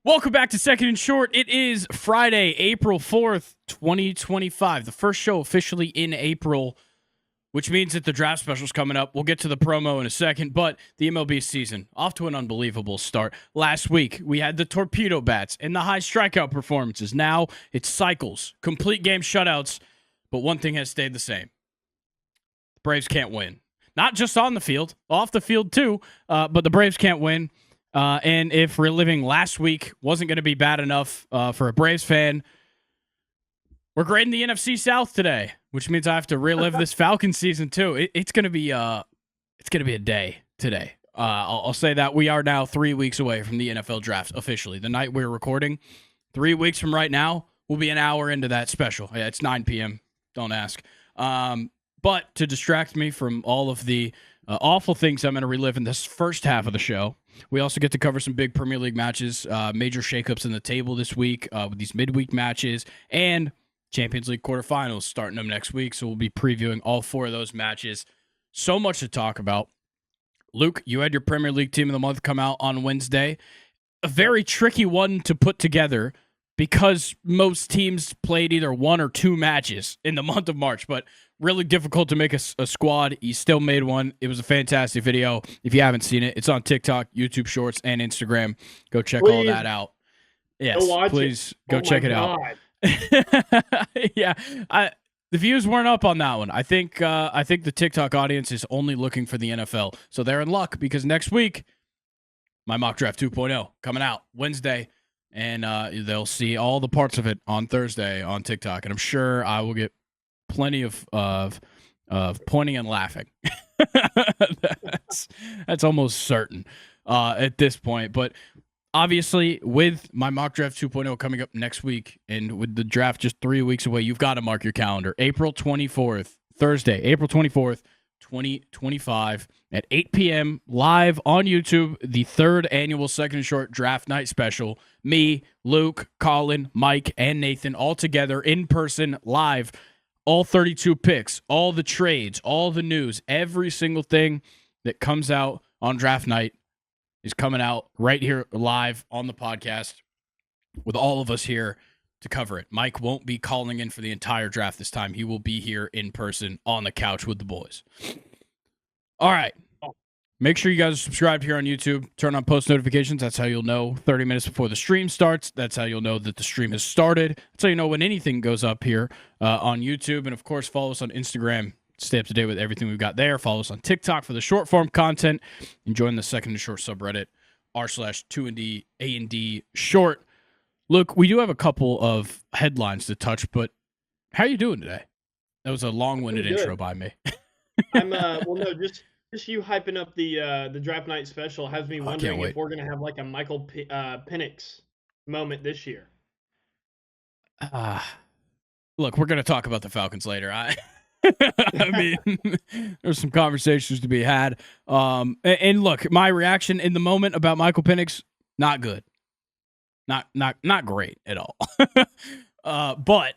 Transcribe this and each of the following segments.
Welcome back to Second and Short. It is Friday, April 4th, 2025. The first show officially in April, which means that the draft special is coming up. We'll get to the promo in a second, but the MLB season off to an unbelievable start. Last week, we had the torpedo bats and the high strikeout performances. Now it's cycles, complete game shutouts, but one thing has stayed the same. The Braves can't win. Not just on the field, off the field too, but the Braves can't win. And if reliving last week wasn't going to be bad enough for a Braves fan, we're grading the NFC South today, which means I have to relive this Falcons season too. It's going to be a day today. I'll say that we are now 3 weeks away from the NFL draft officially. The night we're recording, 3 weeks from right now, we'll be an hour into that special. Yeah, it's 9 p.m. Don't ask. But to distract me from all of the awful things I'm going to relive in this first half of the show, we also get to cover some big Premier League matches, major shakeups in the table this week with these midweek matches, and Champions League quarterfinals starting them next week. So we'll be previewing all 4 of those matches. So much to talk about. Luke, you had your Premier League Team of the Month come out on Wednesday. A very tricky one to put together because most teams played either 1 or 2 matches in the month of March, but really difficult to make a squad. He still made one. It was a fantastic video. If you haven't seen it, it's on TikTok, YouTube Shorts, and Instagram. Go check all that out. Yes, please go check it out. Yeah, the views weren't up on that one. I think the TikTok audience is only looking for the NFL, so they're in luck because next week, my mock draft 2.0 coming out Wednesday, and they'll see all the parts of it on Thursday on TikTok, and I'm sure I will get plenty of pointing and laughing. that's almost certain at this point. But obviously, with my mock draft 2.0 coming up next week, and with the draft just 3 weeks away, you've got to mark your calendar. April 24th, Thursday, April 24th, 2025 at 8 p.m. live on YouTube, the 3rd annual Second and Short Draft Night Special. Me, Luke, Colin, Mike, and Nathan all together in person live. All 32 picks, all the trades, all the news, every single thing that comes out on draft night is coming out right here live on the podcast with all of us here to cover it. Mike won't be calling in for the entire draft this time. He will be here in person on the couch with the boys. All right. Make sure you guys are subscribed here on YouTube. Turn on post notifications. That's how you'll know 30 minutes before the stream starts. That's how you'll know that the stream has started. That's how you know when anything goes up here on YouTube. And, of course, follow us on Instagram. Stay up to date with everything we've got there. Follow us on TikTok for the short-form content. And join the Second and Short subreddit, r/2and A&D short. Look, we do have a couple of headlines to touch, but how are you doing today? That was a long-winded intro by me. I'm well, no, just you hyping up the draft night special has me wondering if we're gonna have like a Michael Penix moment this year. Look, we're gonna talk about the Falcons later. I mean, there's some conversations to be had. And look, my reaction in the moment about Michael Penix, not good, not great at all. But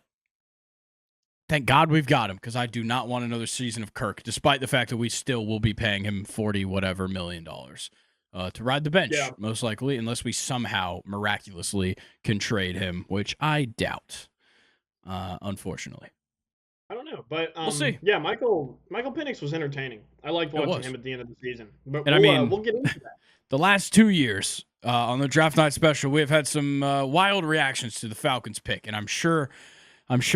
thank God we've got him, because I do not want another season of Kirk, despite the fact that we still will be paying him $40 million to ride the bench, most likely, unless we somehow miraculously can trade him, which I doubt, unfortunately. I don't know, but we'll see. Yeah, Michael Penix was entertaining. I liked watching him at the end of the season. But we'll get into that. The last 2 years on the Draft Night Special, we have had some wild reactions to the Falcons pick, and I'm sure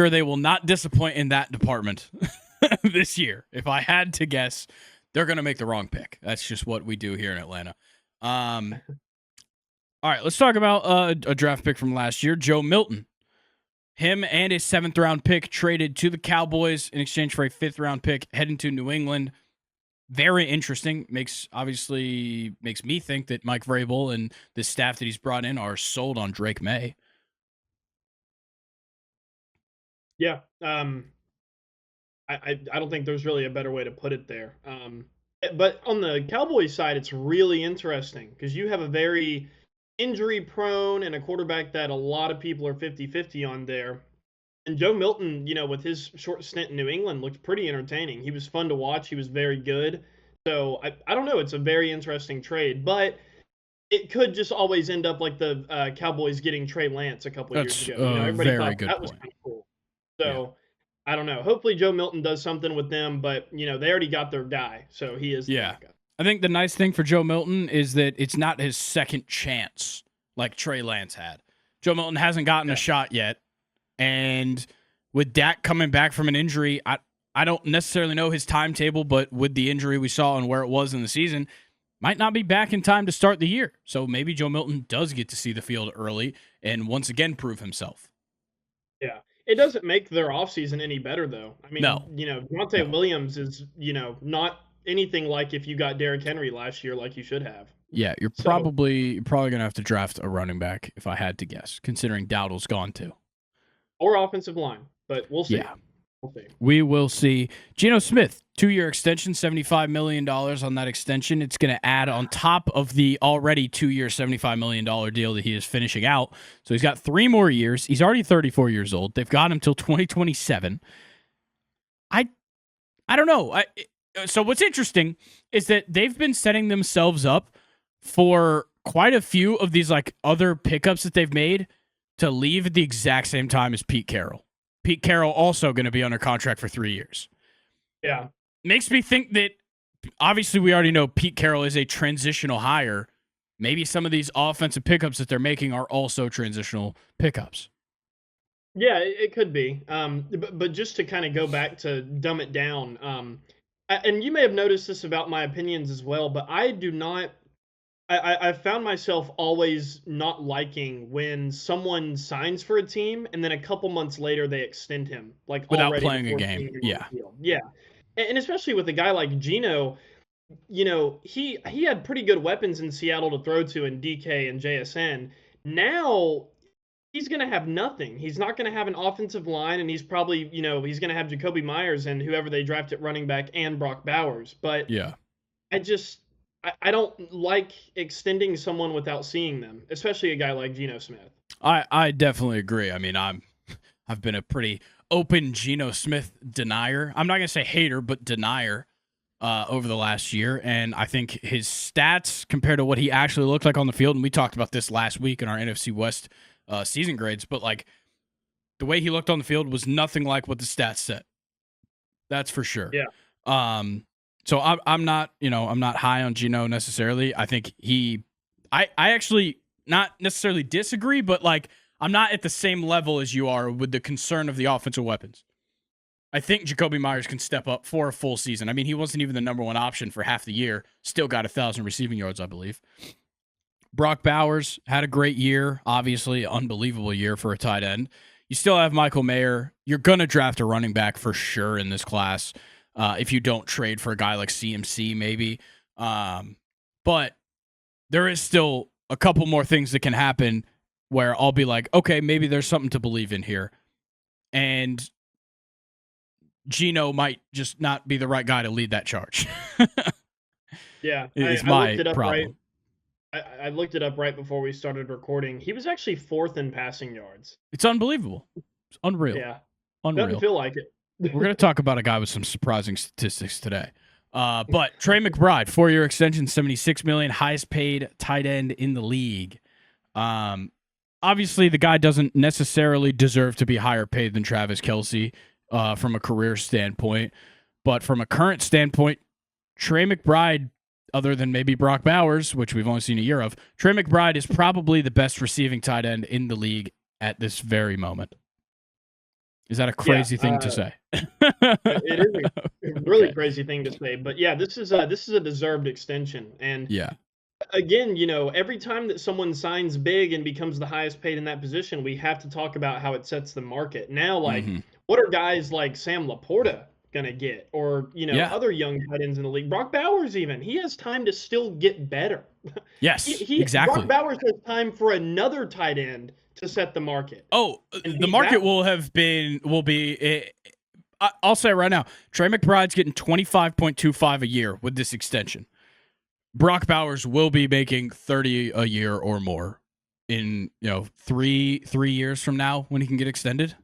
they will not disappoint in that department this year. If I had to guess, they're going to make the wrong pick. That's just what we do here in Atlanta. All right, let's talk about a draft pick from last year, Joe Milton. Him and his 7th-round pick traded to the Cowboys in exchange for a 5th-round pick heading to New England. Very interesting. Makes me think that Mike Vrabel and the staff that he's brought in are sold on Drake May. Yeah, I don't think there's really a better way to put it there. But on the Cowboys side, it's really interesting because you have a very injury-prone and a quarterback that a lot of people are 50-50 on there. And Joe Milton, with his short stint in New England, looked pretty entertaining. He was fun to watch. He was very good. So I don't know. It's a very interesting trade. But it could just always end up like the Cowboys getting Trey Lance a couple years That's ago. You know, a everybody very thought good that was point. kind of cool. Yeah. So I don't know. Hopefully Joe Milton does something with them, but you know, they already got their guy, so he is the Yeah. backup. I think the nice thing for Joe Milton is that it's not his second chance like Trey Lance had. Joe Milton hasn't gotten a shot yet. And with Dak coming back from an injury, I don't necessarily know his timetable, but with the injury we saw and where it was in the season, might not be back in time to start the year. So maybe Joe Milton does get to see the field early and once again prove himself. Yeah. It doesn't make their offseason any better, though. I mean, No. you know, Devontae Williams is, you know, not anything like if you got Derrick Henry last year like you should have. Yeah, you're probably going to have to draft a running back if I had to guess, considering Dowdle's gone too. Or offensive line, but we'll see. Yeah. We'll see. We will see. Geno Smith, 2-year extension, $75 million on that extension. It's going to add on top of the already 2-year, $75 million deal that he is finishing out. So he's got 3 more years. He's already 34 years old. They've got him till 2027. I don't know. So what's interesting is that they've been setting themselves up for quite a few of these like other pickups that they've made to leave at the exact same time as Pete Carroll. Pete Carroll also going to be under contract for 3 years. Yeah. Makes me think that obviously we already know Pete Carroll is a transitional hire. Maybe some of these offensive pickups that they're making are also transitional pickups. Yeah, it could be. But just to kind of go back to dumb it down, and you may have noticed this about my opinions as well, but I do not. I found myself always not liking when someone signs for a team and then a couple months later they extend him, like Without already playing a before game. seeing him on Yeah. the field. Yeah, and especially with a guy like Geno, you know, he had pretty good weapons in Seattle to throw to in DK and JSN. Now he's going to have nothing. He's not going to have an offensive line, and he's probably, you know, he's going to have Jacoby Myers and whoever they draft at running back and Brock Bowers. But Yeah. I don't like extending someone without seeing them, especially a guy like Geno Smith. I definitely agree. I mean, I've been a pretty open Geno Smith denier. I'm not going to say hater, but denier over the last year. And I think his stats compared to what he actually looked like on the field, and we talked about this last week in our NFC West season grades, but like the way he looked on the field was nothing like what the stats said. That's for sure. Yeah. So I'm not, I'm not high on Geno necessarily. I think I actually not necessarily disagree, but like I'm not at the same level as you are with the concern of the offensive weapons. I think Jacoby Myers can step up for a full season. I mean, he wasn't even the number 1 option for half the year. Still got 1,000 receiving yards, I believe. Brock Bowers had a great year, obviously unbelievable year for a tight end. You still have Michael Mayer. You're going to draft a running back for sure in this class. If you don't trade for a guy like CMC, maybe. But there is still a couple more things that can happen where I'll be like, okay, maybe there's something to believe in here. And Geno might just not be the right guy to lead that charge. Yeah. It's I my looked it up problem. I looked it up right before we started recording. He was actually 4th in passing yards. It's unbelievable. It's unreal. Yeah. Unreal. Doesn't feel like it. We're going to talk about a guy with some surprising statistics today. But Trey McBride, 4-year extension, $76 million, highest paid tight end in the league. Obviously, the guy doesn't necessarily deserve to be higher paid than Travis Kelce from a career standpoint. But from a current standpoint, Trey McBride, other than maybe Brock Bowers, which we've only seen a year of, Trey McBride is probably the best receiving tight end in the league at this very moment. Is that a crazy thing to say? It is a really crazy thing to say, but yeah, this is a deserved extension. And yeah, again, you know, every time that someone signs big and becomes the highest paid in that position, we have to talk about how it sets the market. Now, like, what are guys like Sam Laporta gonna get, or other young tight ends in the league? Brock Bowers, even he has time to still get better. Yes, exactly. Brock Bowers has time for another tight end to set the market. Oh, the market will be. I'll say it right now. Trey McBride's getting 25.25 a year with this extension. Brock Bowers will be making 30 a year or more in 3 years from now when he can get extended.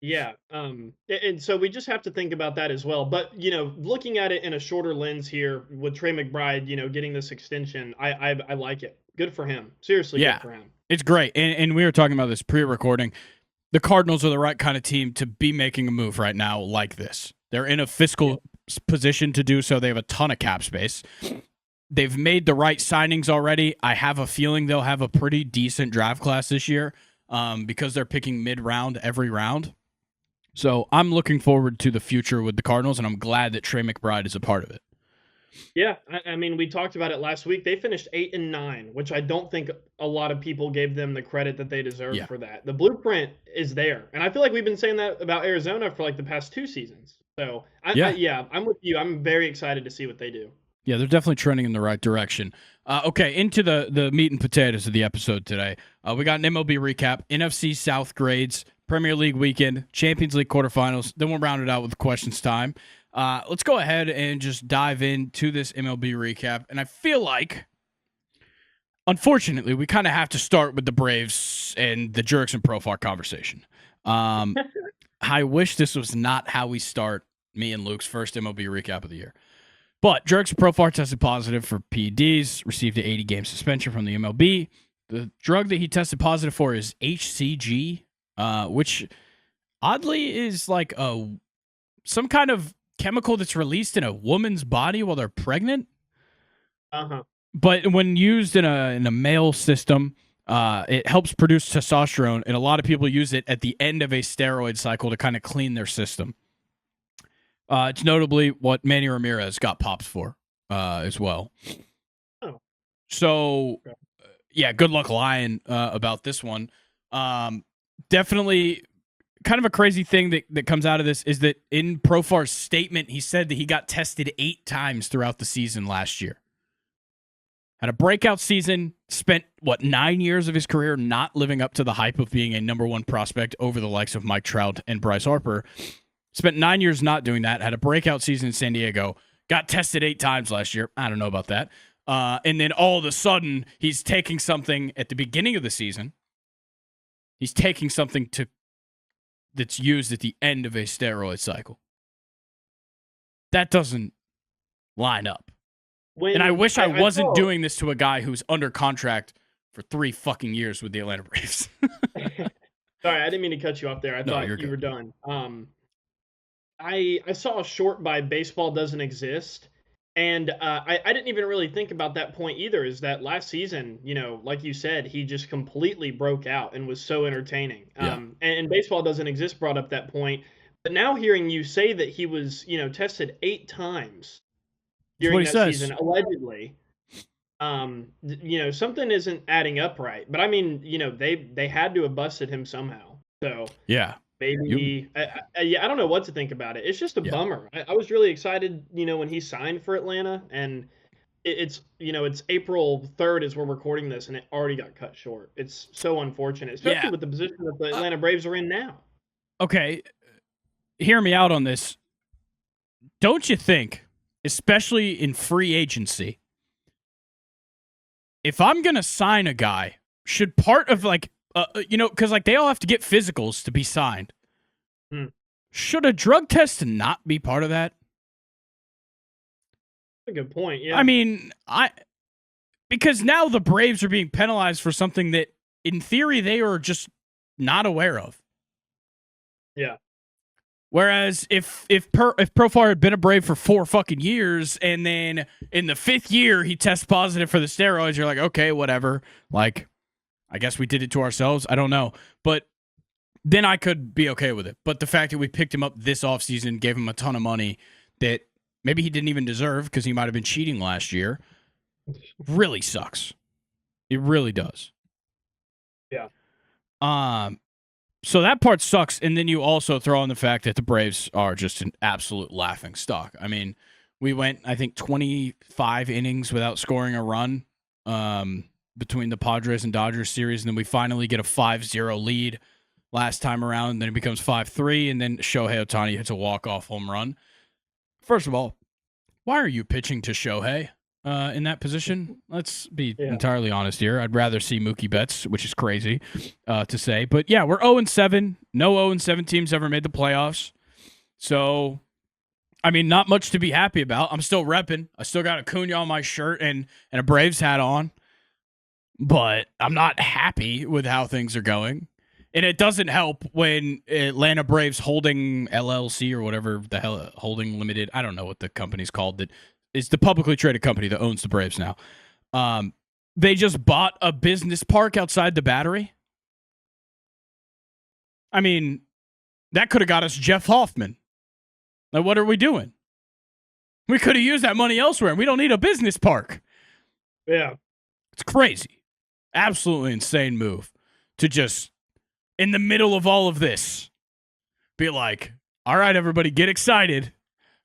Yeah, and so we just have to think about that as well. But looking at it in a shorter lens here with Trey McBride, getting this extension, I like it. Good for him. Seriously, good Yeah, for him. it's great. And we were talking about this pre-recording. The Cardinals are the right kind of team to be making a move right now like this. They're in a fiscal position to do so. They have a ton of cap space. They've made the right signings already. I have a feeling they'll have a pretty decent draft class this year because they're picking mid-round every round. So I'm looking forward to the future with the Cardinals, and I'm glad that Trey McBride is a part of it. Yeah, I mean, we talked about it last week. They finished 8-9, which I don't think a lot of people gave them the credit that they deserve for that. The blueprint is there, and I feel like we've been saying that about Arizona for like the past 2 seasons. So I'm with you. I'm very excited to see what they do. Yeah, they're definitely trending in the right direction. Okay, into the meat and potatoes of the episode today. We got an MLB recap, NFC South Grades, Premier League weekend, Champions League quarterfinals. Then we'll round it out with questions time. Let's go ahead and just dive into this MLB recap. And I feel like, unfortunately, we kind of have to start with the Braves and the Jurickson Profar conversation. I wish this was not how we start me and Luke's first MLB recap of the year. But Jurickson Profar tested positive for PEDS, received an 80-game suspension from the MLB. The drug that he tested positive for is HCG, which oddly is like some kind of chemical that's released in a woman's body while they're pregnant. But when used in a male system, it helps produce testosterone, and a lot of people use it at the end of a steroid cycle to kind of clean their system. It's notably what Manny Ramirez got pops for as well. Oh. So, yeah, good luck lying about this one. Definitely kind of a crazy thing that comes out of this is that in Profar's statement, he said that he got tested 8 times throughout the season last year. Had a breakout season, spent, 9 years of his career not living up to the hype of being a number one prospect over the likes of Mike Trout and Bryce Harper. Spent 9 years not doing that, had a breakout season in San Diego, got tested 8 times last year. I don't know about that. And then all of a sudden, he's taking something at the beginning of the season. He's taking something that's used at the end of a steroid cycle. That doesn't line up. And I wish I wasn't doing this to a guy who's under contract for 3 fucking years with the Atlanta Braves. Sorry, I didn't mean to cut you off there. I thought you were done. I saw a short by Baseball Doesn't Exist, and I didn't even really think about that point either, is that last season, like you said, he just completely broke out and was so entertaining. And Baseball Doesn't Exist brought up that point. But now hearing you say that he was, tested 8 times during that season, allegedly, something isn't adding up right. But I mean, they had to have busted him somehow. So yeah. Maybe, I don't know what to think about it. It's just a bummer. I was really excited, when he signed for Atlanta, and it's April 3rd as we're recording this, and it already got cut short. It's so unfortunate, especially with the position that the Atlanta Braves are in now. Okay, hear me out on this. Don't you think, especially in free agency, if I'm going to sign a guy, should part of because they all have to get physicals to be signed. Should a drug test not be part of that? That's a good point. Yeah. I mean, because now the Braves are being penalized for something that, in theory, they are just not aware of. Yeah. Whereas if Profar had been a Brave for 4 fucking years, and then in the 5th year he tests positive for the steroids, you're like, okay, whatever. Like, I guess we did it to ourselves. I don't know. But then I could be okay with it. But the fact that we picked him up this offseason, gave him a ton of money that maybe he didn't even deserve because he might have been cheating last year, really sucks. It really does. Yeah. So that part sucks. And then you also throw in the fact that the Braves are just an absolute laughing stock. I mean, we went, I think, 25 innings without scoring a run. Between the Padres and Dodgers series, and then we finally get a 5-0 lead last time around, and then it becomes 5-3, and then Shohei Ohtani hits a walk-off home run. First of all, why are you pitching to Shohei? in that position. Let's be Yeah. entirely honest here. I'd rather see Mookie Betts, which is crazy to say. But yeah, we're 0-7. No 0-7 teams ever made the playoffs. So, I mean, not much to be happy about. I'm still repping. I still got a Cunha on my shirt and a Braves hat on. But I'm not happy with how things are going. And it doesn't help when Atlanta Braves Holding LLC or whatever the hell, Holding Limited, I don't know what the company's called, that is the publicly traded company that owns the Braves now. They just bought a business park outside the Battery. I mean, that could have got us Jeff Hoffman. Like, what are we doing? We could have used that money elsewhere, and we don't need a business park. Yeah. It's crazy. Absolutely insane move to just, in the middle of all of this, be like, all right, everybody, get excited.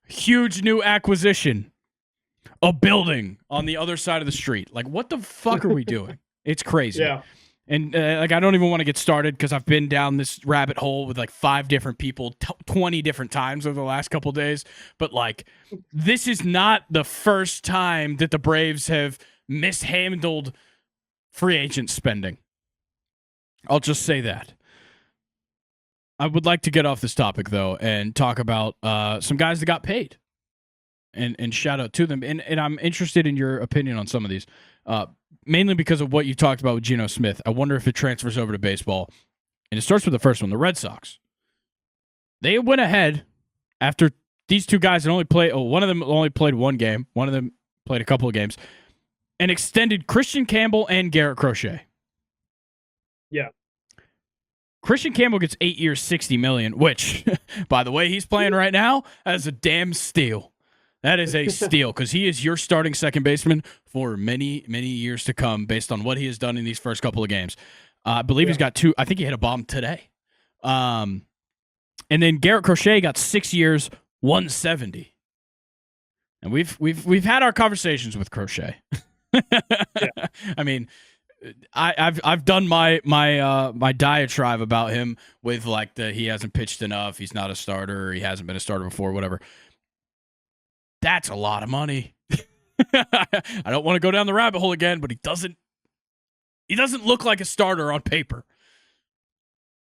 Huge new acquisition. A building on the other side of the street. Like, what the fuck are we doing? It's crazy. Yeah. And, like, I don't even want to get started because I've been down this rabbit hole with, like, 5 different people 20 different times over the last couple days. But, like, this is not the first time that the Braves have mishandled free agent spending. I'll just say that. I would like to get off this topic, though, and talk about some guys that got paid. And shout out to them. And I'm interested in your opinion on some of these, mainly because of what you talked about with Geno Smith. I wonder if it transfers over to baseball. And it starts with the first one, the Red Sox. They went ahead after these two guys had only played, one of them only played one game. One of them played a couple of games. And extended Christian Campbell and Garrett Crochet. Yeah. Christian Campbell gets 8 years, $60 million, which, by the way, he's playing right now, that is a damn steal. That is a steal because he is your starting second baseman for many, many years to come based on what he has done in these first couple of games. I believe he's got 2. I think he hit a bomb today. And then Garrett Crochet got 6 years, $170. And we've had our conversations with Crochet. Yeah. I mean, I've done my diatribe about him with like he hasn't pitched enough, he's not a starter, he hasn't been a starter before, whatever. That's a lot of money. I don't want to go down the rabbit hole again, but he doesn't look like a starter on paper.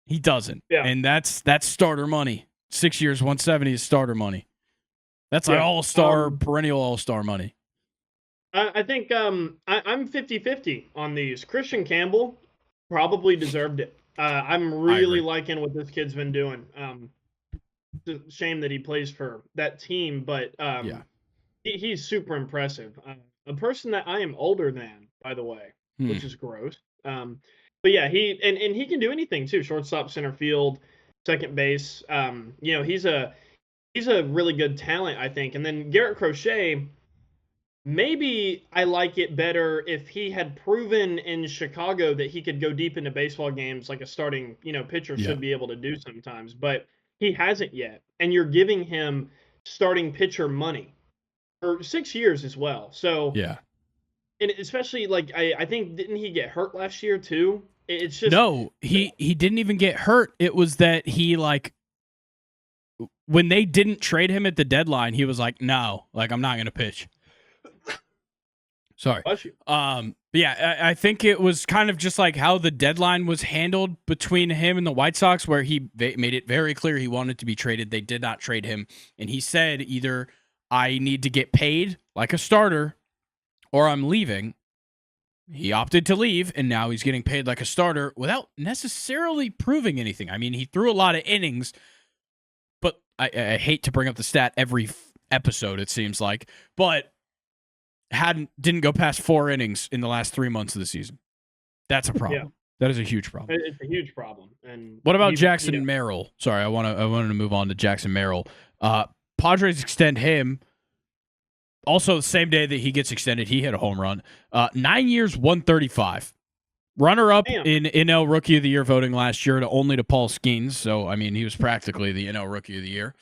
He doesn't. Yeah. And that's starter money. 6 years, 170 is starter money. That's like all-star, perennial all-star money. I think I'm 50-50 on these. Christian Campbell probably deserved it. I'm really liking what this kid's been doing. It's a shame that he plays for that team, but he's super impressive. A person that I am older than, by the way, which is gross. But yeah, he can do anything too. Shortstop, center field, second base. He's a really good talent, I think. And then Garrett Crochet, maybe I like it better if he had proven in Chicago that he could go deep into baseball games like a starting, pitcher should be able to do sometimes. But he hasn't yet. And you're giving him starting pitcher money for 6 years as well. So, and especially like, I think, didn't he get hurt last year too? It's just. No, he didn't even get hurt. It was that he when they didn't trade him at the deadline, he was like, no, like, I'm not going to pitch. Sorry. Yeah, I think it was kind of just like how the deadline was handled between him and the White Sox, where he made it very clear he wanted to be traded. They did not trade him. And he said either I need to get paid like a starter or I'm leaving. He opted to leave, and now he's getting paid like a starter without necessarily proving anything. I mean, he threw a lot of innings, but I hate to bring up the stat every episode, it seems like, but didn't go past 4 innings in the last 3 months of the season. That's a problem. Yeah. That is a huge problem. It's a huge problem. And what about Jackson Merrill? Sorry, I wanted to move on to Jackson Merrill. Padres extend him. Also, the same day that he gets extended, he hit a home run. 9 years, 135. Runner-up in NL Rookie of the Year voting last year, only to Paul Skeens. So, I mean, he was practically the NL Rookie of the Year.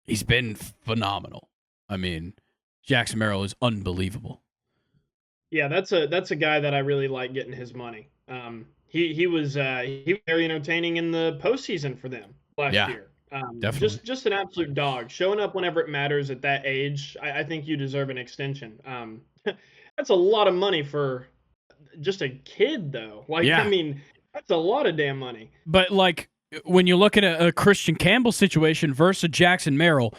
He's been phenomenal. I mean, Jackson Merrill is unbelievable. Yeah, that's a guy that I really like getting his money. He was very entertaining in the postseason for them last year. Definitely. Just an absolute dog. Showing up whenever it matters at that age, I think you deserve an extension. That's a lot of money for just a kid, though. Like, I Yeah. mean, that's a lot of damn money. But like when you look at a Christian Campbell situation versus a Jackson Merrill,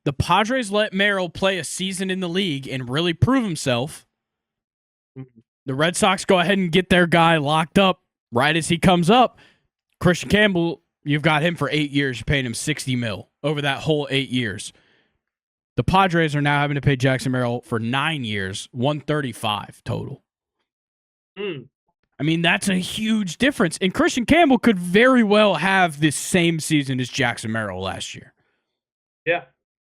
the Padres let Merrill play a season in the league and really prove himself. Mhm. The Red Sox go ahead and get their guy locked up right as he comes up. Christian Campbell, you've got him for 8 years. You're paying him $60 million over that whole 8 years. The Padres are now having to pay Jackson Merrill for 9 years, $135 total. Mm. I mean, that's a huge difference. And Christian Campbell could very well have this same season as Jackson Merrill last year. Yeah.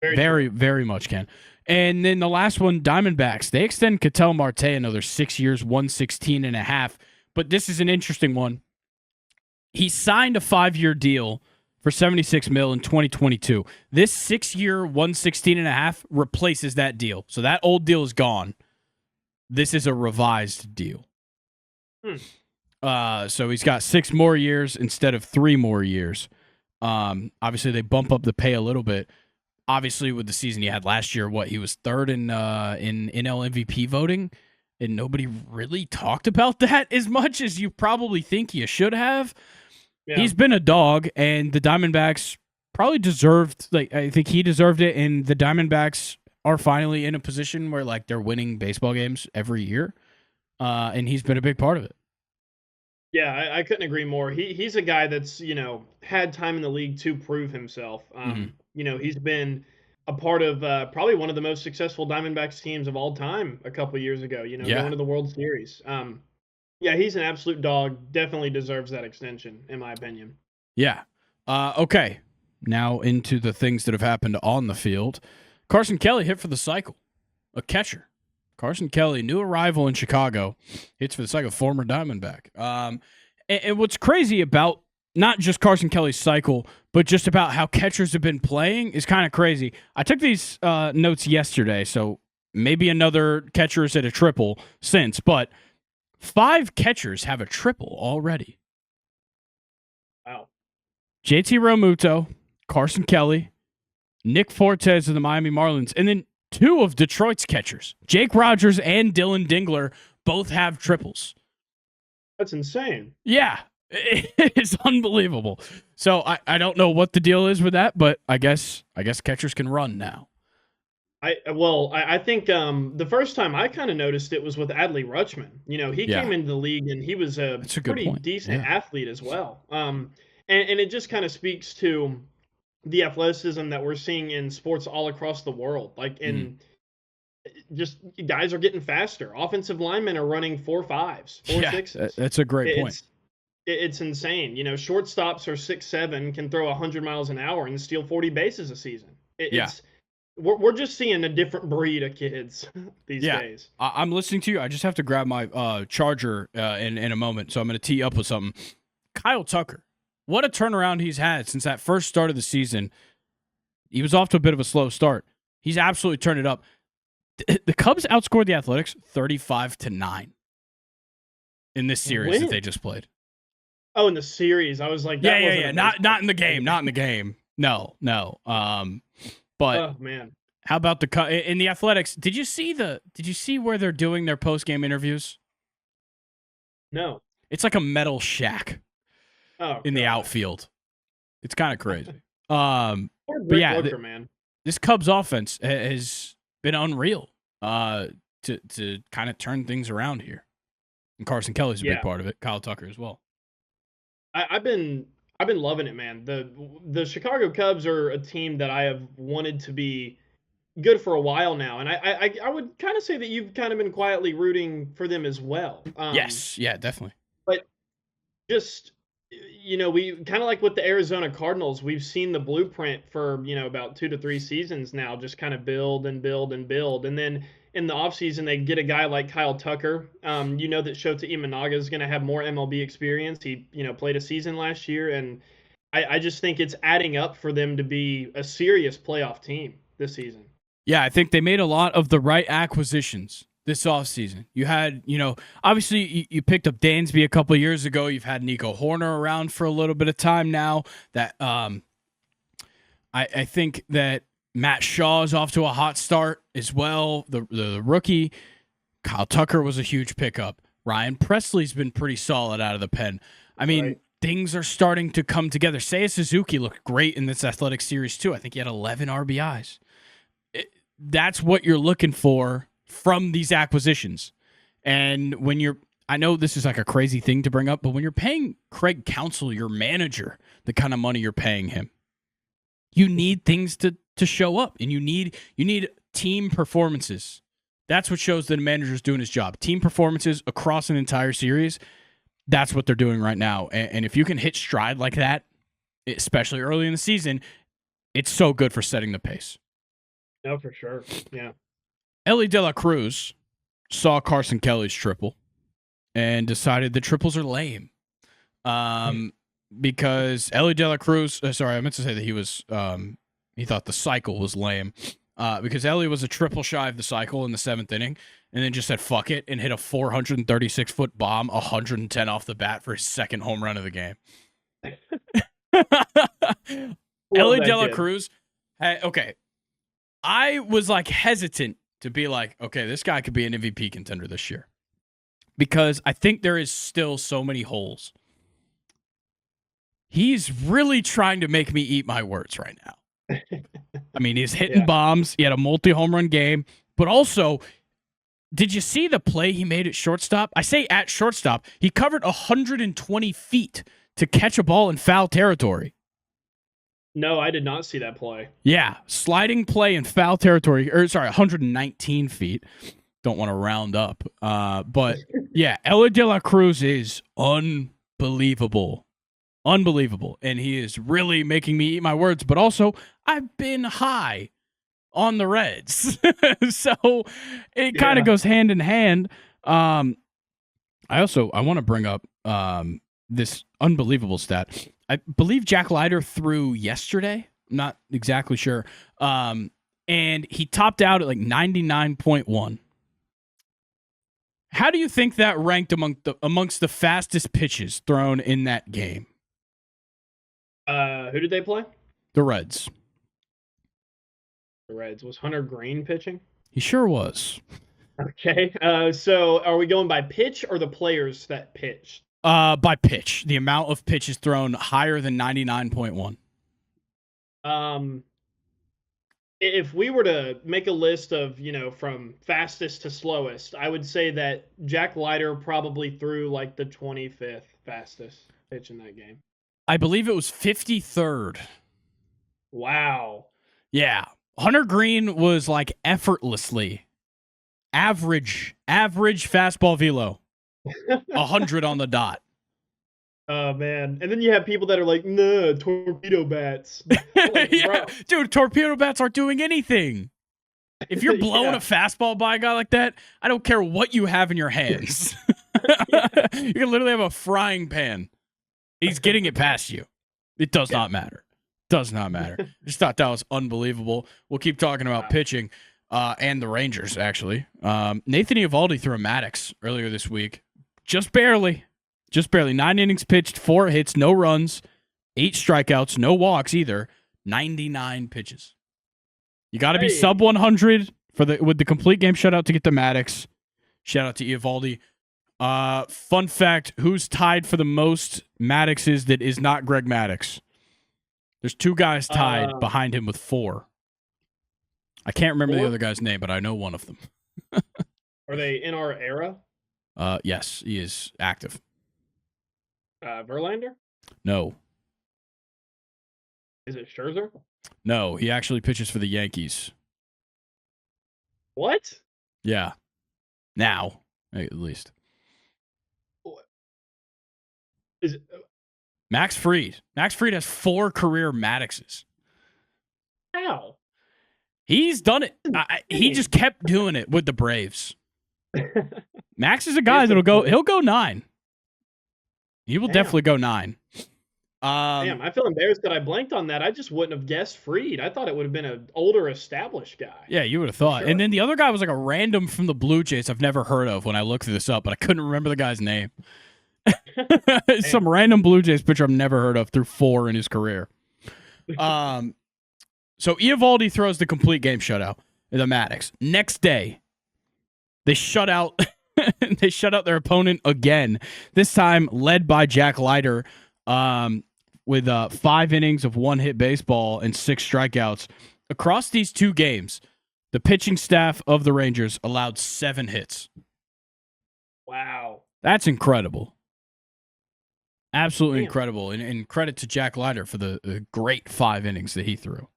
Very, very much can. And then the last one, Diamondbacks. They extend Ketel Marte another 6 years, 116 and a half. But this is an interesting one. He signed a 5-year deal for $76 million in 2022. This 6-year, 116 and a half replaces that deal. So that old deal is gone. This is a revised deal. So he's got 6 more years instead of 3 more years. Obviously, they bump up the pay a little bit. Obviously, with the season he had last year, he was third in NL MVP voting, and nobody really talked about that as much as you probably think you should have. Yeah. He's been a dog, and the Diamondbacks probably deserved. I think he deserved it, and the Diamondbacks are finally in a position where they're winning baseball games every year, and he's been a big part of it. Yeah, I couldn't agree more. He's a guy that's had time in the league to prove himself. He's been a part of probably one of the most successful Diamondbacks teams of all time a couple years ago. Going to the World Series. Yeah, he's an absolute dog. Definitely deserves that extension, in my opinion. Yeah. Okay. Now into the things that have happened on the field. Carson Kelly hit for the cycle. A catcher. Carson Kelly, new arrival in Chicago, hits for the cycle, former Diamondback. And what's crazy about not just Carson Kelly's cycle, but just about how catchers have been playing is kind of crazy. I took these notes yesterday, so maybe another catcher has hit a triple since, but 5 catchers have a triple already. Wow. JT Realmuto, Carson Kelly, Nick Fortes of the Miami Marlins, and then 2 of Detroit's catchers, Jake Rogers and Dylan Dingler, both have triples. That's insane. Yeah, it is unbelievable. So I don't know what the deal is with that, but I guess catchers can run now. I think the first time I kind of noticed it was with Adley Rutschman. He came into the league and he was a pretty decent athlete as well. And it just kind of speaks to the athleticism that we're seeing in sports all across the world. Just guys are getting faster. Offensive linemen are running 4.5s, 4.6s. That's a great point. It's insane. Shortstops are 6'7", can throw 100 miles an hour and steal 40 bases a season. We're just seeing a different breed of kids these days. I'm listening to you. I just have to grab my charger in a moment, so I'm going to tee up with something. Kyle Tucker, what a turnaround he's had since that first start of the season. He was off to a bit of a slow start. He's absolutely turned it up. The Cubs outscored the Athletics 35-9 in this series that they just played. Oh, in the series, I was like, yeah. Not in the game. Not in the game. No. But oh man, how about in the Athletics? Did you see where they're doing their post game interviews? No. It's like a metal shack in the outfield. It's kind of crazy. But yeah, man. This Cubs offense has been unreal to kind of turn things around here. And Carson Kelly's a big part of it. Kyle Tucker as well. I've been loving it, man. The Chicago Cubs are a team that I have wanted to be good for a while now, and I would kind of say that you've kind of been quietly rooting for them as well. Yes, yeah, definitely. But just we kind of like with the Arizona Cardinals, we've seen the blueprint for about 2 to 3 seasons now, just kind of build and build and build, and then in the offseason, they get a guy like Kyle Tucker. That Shota Imanaga is going to have more MLB experience. He, played a season last year, and I just think it's adding up for them to be a serious playoff team this season. Yeah, I think they made a lot of the right acquisitions this offseason. You had, obviously you picked up Dansby a couple of years ago. You've had Nico Horner around for a little bit of time now. That I think that Matt Shaw is off to a hot start as well. The rookie. Kyle Tucker was a huge pickup. Ryan Presley's been pretty solid out of the pen. I mean, things are starting to come together. Seiya Suzuki looked great in this athletic series, too. I think he had 11 RBIs. That's what you're looking for from these acquisitions. And when I know this is like a crazy thing to bring up, but when you're paying Craig Counsell, your manager, the kind of money you're paying him, you need things to show up, and you need team performances. That's what shows that a manager's doing his job. Team performances across an entire series. That's what they're doing right now. And if you can hit stride like that, especially early in the season, it's so good for setting the pace. No, for sure. Yeah. Ellie De La Cruz saw Carson Kelly's triple and decided the triples are lame. Because Ellie De La Cruz, sorry, I meant to say that he thought the cycle was lame. Because Ellie was a triple shy of the cycle in the 7th inning and then just said fuck it and hit a 436-foot bomb, 110 off the bat for his second home run of the game. Ellie De La Cruz, okay. I was like hesitant to be like, okay, this guy could be an MVP contender this year. Because I think there is still so many holes. He's really trying to make me eat my words right now. I mean, he's hitting bombs. He had a multi-home run game. But also, did you see the play he made at shortstop? I say at shortstop. He covered 120 feet to catch a ball in foul territory. No, I did not see that play. Yeah, sliding play in foul territory. 119 feet. Don't want to round up. But, yeah, Ellie De La Cruz is unbelievable. Unbelievable. And he is really making me eat my words. But also, I've been high on the Reds. So it kind of goes hand in hand. I want to bring up this unbelievable stat. I believe Jack Leiter threw yesterday. I'm not exactly sure. And he topped out at like 99.1. How do you think that ranked amongst the fastest pitches thrown in that game? Who did they play? The Reds. The Reds. Was Hunter Green pitching? He sure was. Okay. So are we going by pitch or the players that pitched? By pitch. The amount of pitches thrown higher than 99.1. If we were to make a list of, from fastest to slowest, I would say that Jack Leiter probably threw like the 25th fastest pitch in that game. I believe it was 53rd. Wow. Yeah. Hunter Green was like effortlessly average fastball velo. 100 on the dot. Oh, man. And then you have people that are like, no, torpedo bats. Like, yeah. Dude, torpedo bats aren't doing anything. If you're blowing a fastball by a guy like that, I don't care what you have in your hands. You can literally have a frying pan. He's getting it past you. It does not matter. Does not matter. Just thought that was unbelievable. We'll keep talking about pitching and the Rangers, actually. Nathan Eovaldi threw a Maddox earlier this week. Just barely. 9 innings pitched, 4 hits, no runs, 8 strikeouts, no walks either. 99 pitches. You got to be sub 100 with the complete game shutout to get the Maddox. Shout out to Eovaldi. Fun fact, who's tied for the most Maddoxes that is not Greg Maddux? There's 2 guys tied behind him with 4. I can't remember the other guy's name, but I know one of them. Are they in our era? Yes, he is active. Verlander? No. Is it Scherzer? No, he actually pitches for the Yankees. What? Yeah. Now, at least. Is it, Max Fried. Max Fried has 4 career Maddoxes. how? He's done it. He just kept doing it with the Braves. Max is a guy he'll go 9. He will definitely go 9. Damn, I feel embarrassed that I blanked on that. I just wouldn't have guessed Fried. I thought it would have been an older, established guy. Yeah, you would have thought. Sure. And then the other guy was like a random from the Blue Jays I've never heard of when I looked this up, but I couldn't remember the guy's name. Some random Blue Jays pitcher I've never heard of through 4 in his career. So Eovaldi throws the complete game shutout in the Maddox. Next day, they shut out they shut out their opponent again. This time led by Jack Leiter with 5 innings of one-hit baseball and 6 strikeouts. Across these 2 games, the pitching staff of the Rangers allowed 7 hits. Wow. That's incredible. Absolutely incredible. And credit to Jack Leiter for the great 5 innings that he threw.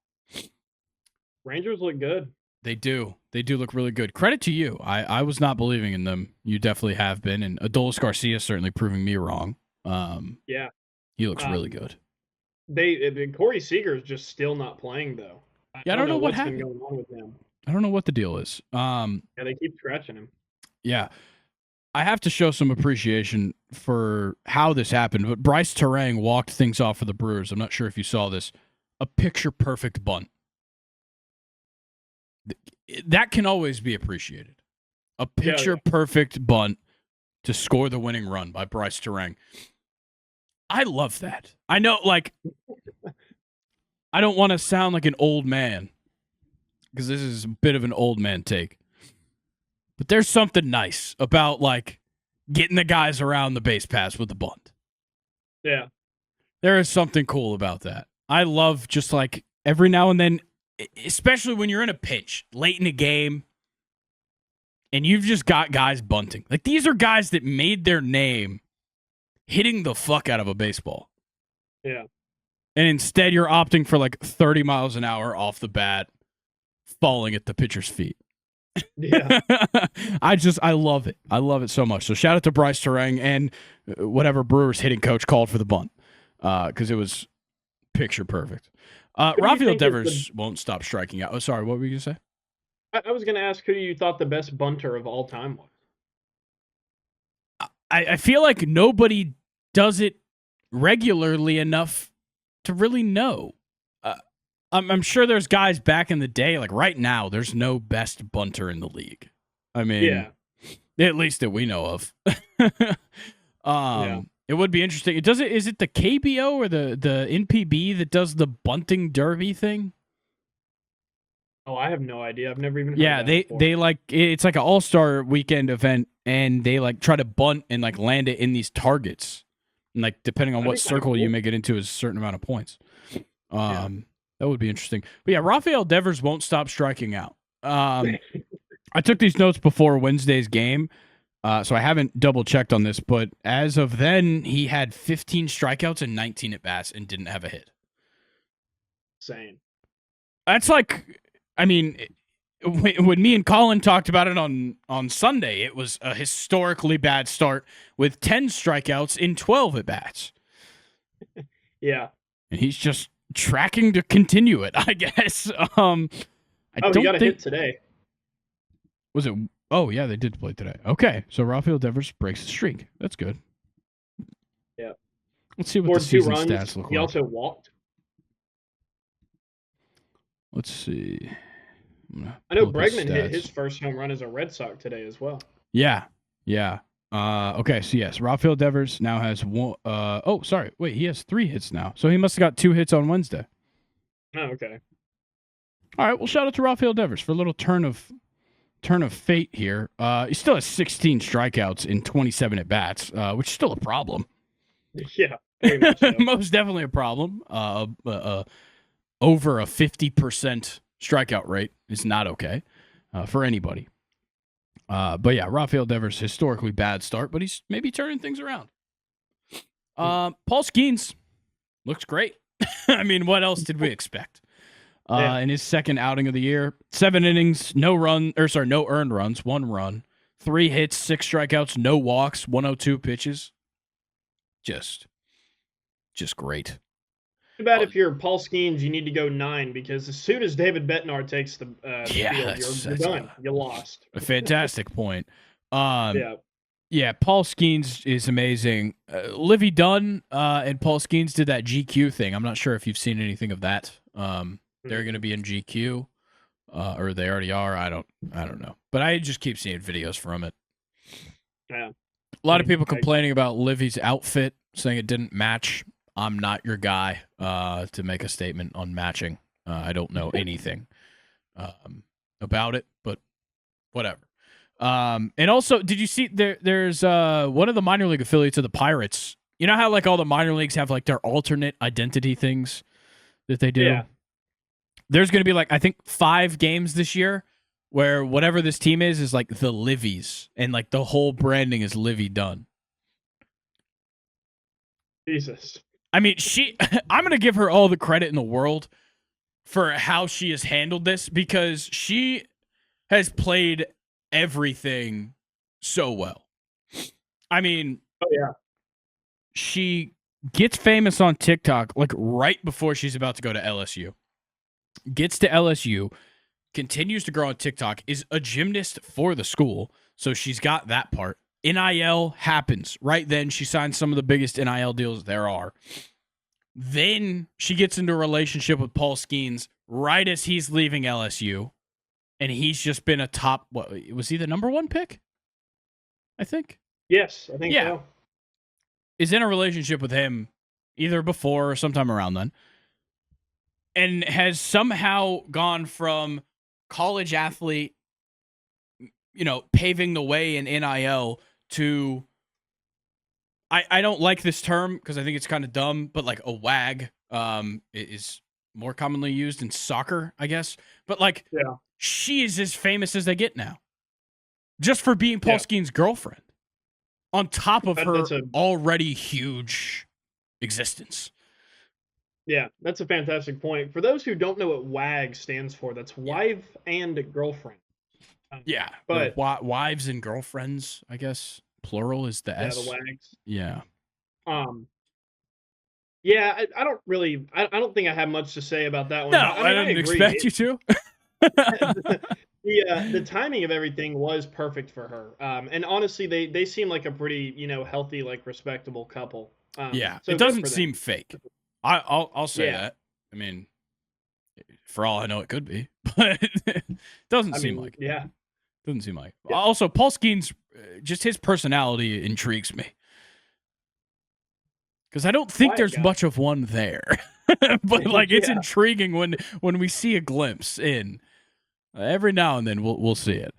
Rangers look good. They do. They do look really good. Credit to you. I was not believing in them. You definitely have been. And Adolis Garcia certainly proving me wrong. Yeah. He looks really good. Corey Seager's just still not playing, though. I don't know what's happened. been going on with him. I don't know what the deal is. Yeah, they keep scratching him. Yeah. I have to show some appreciation for how this happened. But Bryce Terang walked things off for the Brewers. I'm not sure if you saw this. A picture-perfect bunt. That can always be appreciated. A picture-perfect bunt to score the winning run by Bryce Terang. I love that. I know, like, I don't want to sound like an old man because this is a bit of an old man take. But there's something nice about, like, getting the guys around the base paths with the bunt. Yeah. There is something cool about that. I love just, like, every now and then, especially when you're in a pinch late in the game and you've just got guys bunting. Like, these are guys that made their name hitting the fuck out of a baseball. Yeah. And instead you're opting for like 30 miles an hour off the bat, falling at the pitcher's feet. Yeah. I love it. I love it so much. So shout out to Bryce Terang and whatever Brewers hitting coach called for the bunt. Because it was picture perfect. Rafael Devers won't stop striking out. Oh, sorry. What were you going to say? I was going to ask who you thought the best bunter of all time was. I feel like nobody does it regularly enough to really know. I'm sure there's guys back in the day. Like right now, there's no best bunter in the league. I mean, at least that we know of. It would be interesting. Is it the KBO or the NPB that does the bunting derby thing? Oh, I have no idea. I've never even heard of that before. they like it's like an all-star weekend event, and they like try to bunt and like land it in these targets, and like depending on what circle you make it into is a certain amount of points. That would be interesting. But yeah, Rafael Devers won't stop striking out. I took these notes before Wednesday's game, so I haven't double checked on this, but as of then, he had 15 strikeouts and 19 at bats and didn't have a hit. Insane. That's like. I mean, when me and Colin talked about it on Sunday, it was a historically bad start with 10 strikeouts in 12 at-bats. Yeah. And he's just tracking to continue it, I guess. He got a hit today. Was it? Oh, yeah, they did play today. Okay, so Rafael Devers breaks the streak. That's good. Yeah. Let's see what the season stats look like. He also walked. Let's see. I know Bregman hit his first home run as a Red Sox today as well. Yeah. Okay, so yes, Rafael Devers now has one. He has 3 hits now. So he must have got 2 hits on Wednesday. Oh, okay. All right, well, shout out to Rafael Devers for a little turn of fate here. He still has 16 strikeouts in 27 at bats, which is still a problem. Yeah, very much so. Most definitely a problem. Over a 50% strikeout rate is not okay for anybody. But yeah, Rafael Devers, historically bad start, but he's maybe turning things around. Paul Skeens looks great. I mean, what else did we expect? In his second outing of the year, 7 innings, no earned runs, 1 run, 3 hits, 6 strikeouts, no walks, 102 pitches. Just great. Too bad if you're Paul Skeens, you need to go 9 because as soon as David Bednar takes the field, you're done. You lost. A fantastic point. Yeah, Paul Skeens is amazing. Livy Dunn and Paul Skeens did that GQ thing. I'm not sure if you've seen anything of that. They're going to be in GQ, or they already are. I don't know, but I just keep seeing videos from it. Yeah, a lot of people complaining about Livy's outfit, saying it didn't match. I'm not your guy to make a statement on matching. I don't know anything about it, but whatever. And also, did you see there's one of the minor league affiliates of the Pirates? You know how like all the minor leagues have like their alternate identity things that they do? Yeah. There's going to be like, I think 5 games this year where whatever this team is like the Livies, and like the whole branding is Livy done. Jesus. I mean, I'm going to give her all the credit in the world for how she has handled this, because she has played everything so well. I mean, oh yeah, she gets famous on TikTok like right before she's about to go to LSU. Gets to LSU, continues to grow on TikTok, is a gymnast for the school, so she's got that part. NIL happens right then. She signs some of the biggest NIL deals there are. Then she gets into a relationship with Paul Skeens right as he's leaving LSU, and he's just been a top. What was he, the number 1 pick? I think. Yes, I think so. Is in a relationship with him either before or sometime around then, and has somehow gone from college athlete, paving the way in NIL to, I don't like this term because I think it's kind of dumb, but like a WAG is more commonly used in soccer, I guess. But like, she is as famous as they get now, just for being Paul Skeens' girlfriend, on top of her already huge existence. Yeah, that's a fantastic point. For those who don't know what WAG stands for, that's wife and girlfriend. But wives and girlfriends, I guess. Plural is the S. Yeah, the WAGs. Yeah. Yeah, I don't really. I don't think I have much to say about that one. No, I didn't expect you to. The timing of everything was perfect for her. And honestly, they seem like a pretty healthy, like respectable couple. So it doesn't seem fake. I'll say that. I mean, for all I know, it could be, but it doesn't seem like. Yeah. Doesn't seem like. Yeah. Also, Paul Skeens, just his personality intrigues me, because I don't think there's much of one there. But like, it's intriguing when we see a glimpse in. Every now and then we'll see it.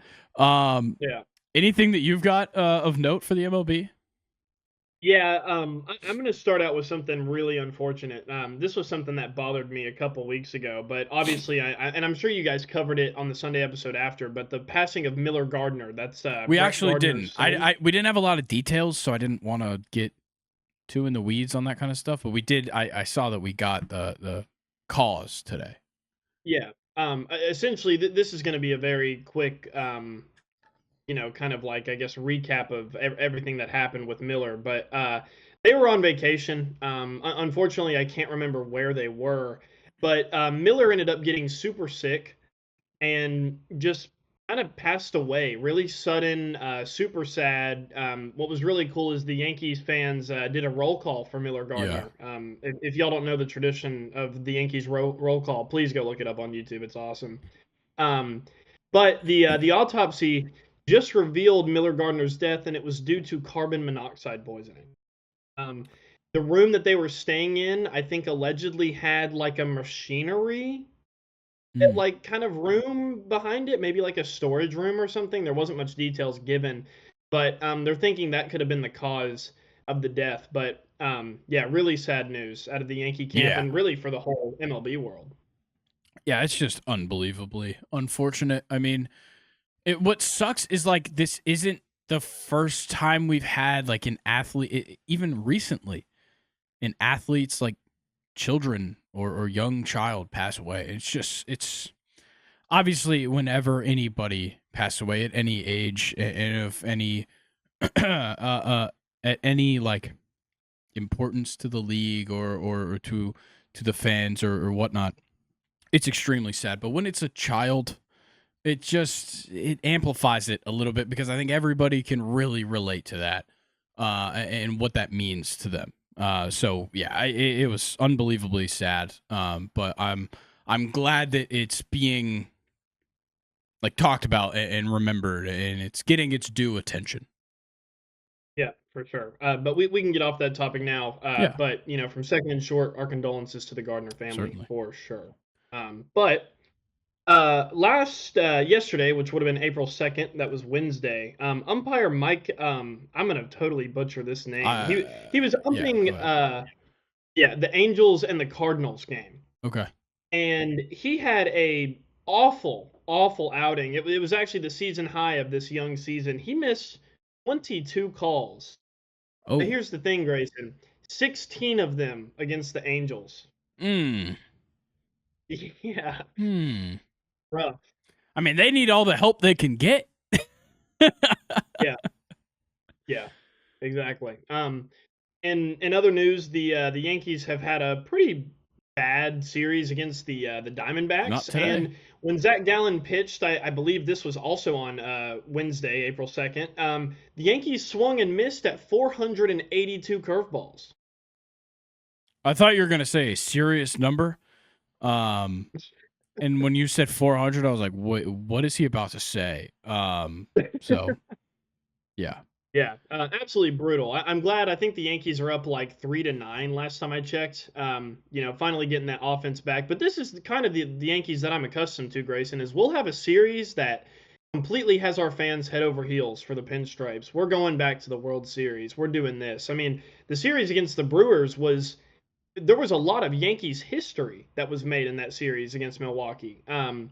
Anything that you've got of note for the MLB? Yeah, I'm going to start out with something really unfortunate. This was something that bothered me a couple weeks ago, but obviously, and I'm sure you guys covered it on the Sunday episode after. But the passing of Miller Gardner. That's we actually didn't. We didn't have a lot of details, so I didn't want to get too in the weeds on that kind of stuff. But we did. I saw that we got the cause today. Yeah. Essentially, this is going to be a very quick. Kind of like, I guess, recap of everything that happened with Miller. But they were on vacation. Unfortunately, I can't remember where they were. But Miller ended up getting super sick and just kind of passed away. Really sudden, super sad. What was really cool is the Yankees fans did a roll call for Miller Gardner. Yeah. If y'all don't know the tradition of the Yankees roll call, please go look it up on YouTube. It's awesome. But the autopsy just revealed Miller Gardner's death, and it was due to carbon monoxide poisoning. The room that they were staying in, I think, allegedly had like a machinery, like kind of room behind it, maybe like a storage room or something. There wasn't much details given, but they're thinking that could have been the cause of the death. But really sad news out of the Yankee camp and really for the whole MLB world. Yeah, it's just unbelievably unfortunate. I mean, what sucks is like this isn't the first time we've had like an athlete, even recently, an athlete's like children or young child pass away. It's obviously whenever anybody passes away at any age and of any at any like importance to the league or to the fans or whatnot, it's extremely sad. But when it's a child, it amplifies it a little bit, because I think everybody can really relate to that and what that means to them. So yeah, it was unbelievably sad. But I'm glad that it's being like talked about and remembered, and it's getting its due attention. Yeah, for sure. But we can get off that topic now. But from Second and Short, our condolences to the Gardner family. Certainly. For sure. But yesterday, which would have been April 2nd, that was Wednesday. Umpire Mike, I'm gonna totally butcher this name. He was Yeah, go umping, ahead. the Angels and the Cardinals game, Okay. and he had a awful outing. It was actually the season high of this young season. He missed 22 calls. But Oh. here's the thing, Grayson: 16 of them against the Angels. Hmm. Yeah, Hmm. rough. I mean, they need all the help they can get. Yeah, yeah, exactly. In other news, the Yankees have had a pretty bad series against the Not Diamondbacks, today. and when Zach Gallen pitched, I believe this was also on Wednesday, April 2nd. The Yankees swung and missed at 482 curveballs. I thought you were gonna say a serious number. And when you said 400, I was like, wait, what is he about to say? So yeah. Yeah, absolutely brutal. I'm glad. I think the Yankees are up like 3-9 last time I checked. Finally getting that offense back. But this is kind of the Yankees that I'm accustomed to, Grayson. Is we'll have a series that completely has our fans head over heels for the Pinstripes. We're going back to the World Series. We're doing this. I mean, the series against the Brewers there was a lot of Yankees history that was made in that series against Milwaukee. And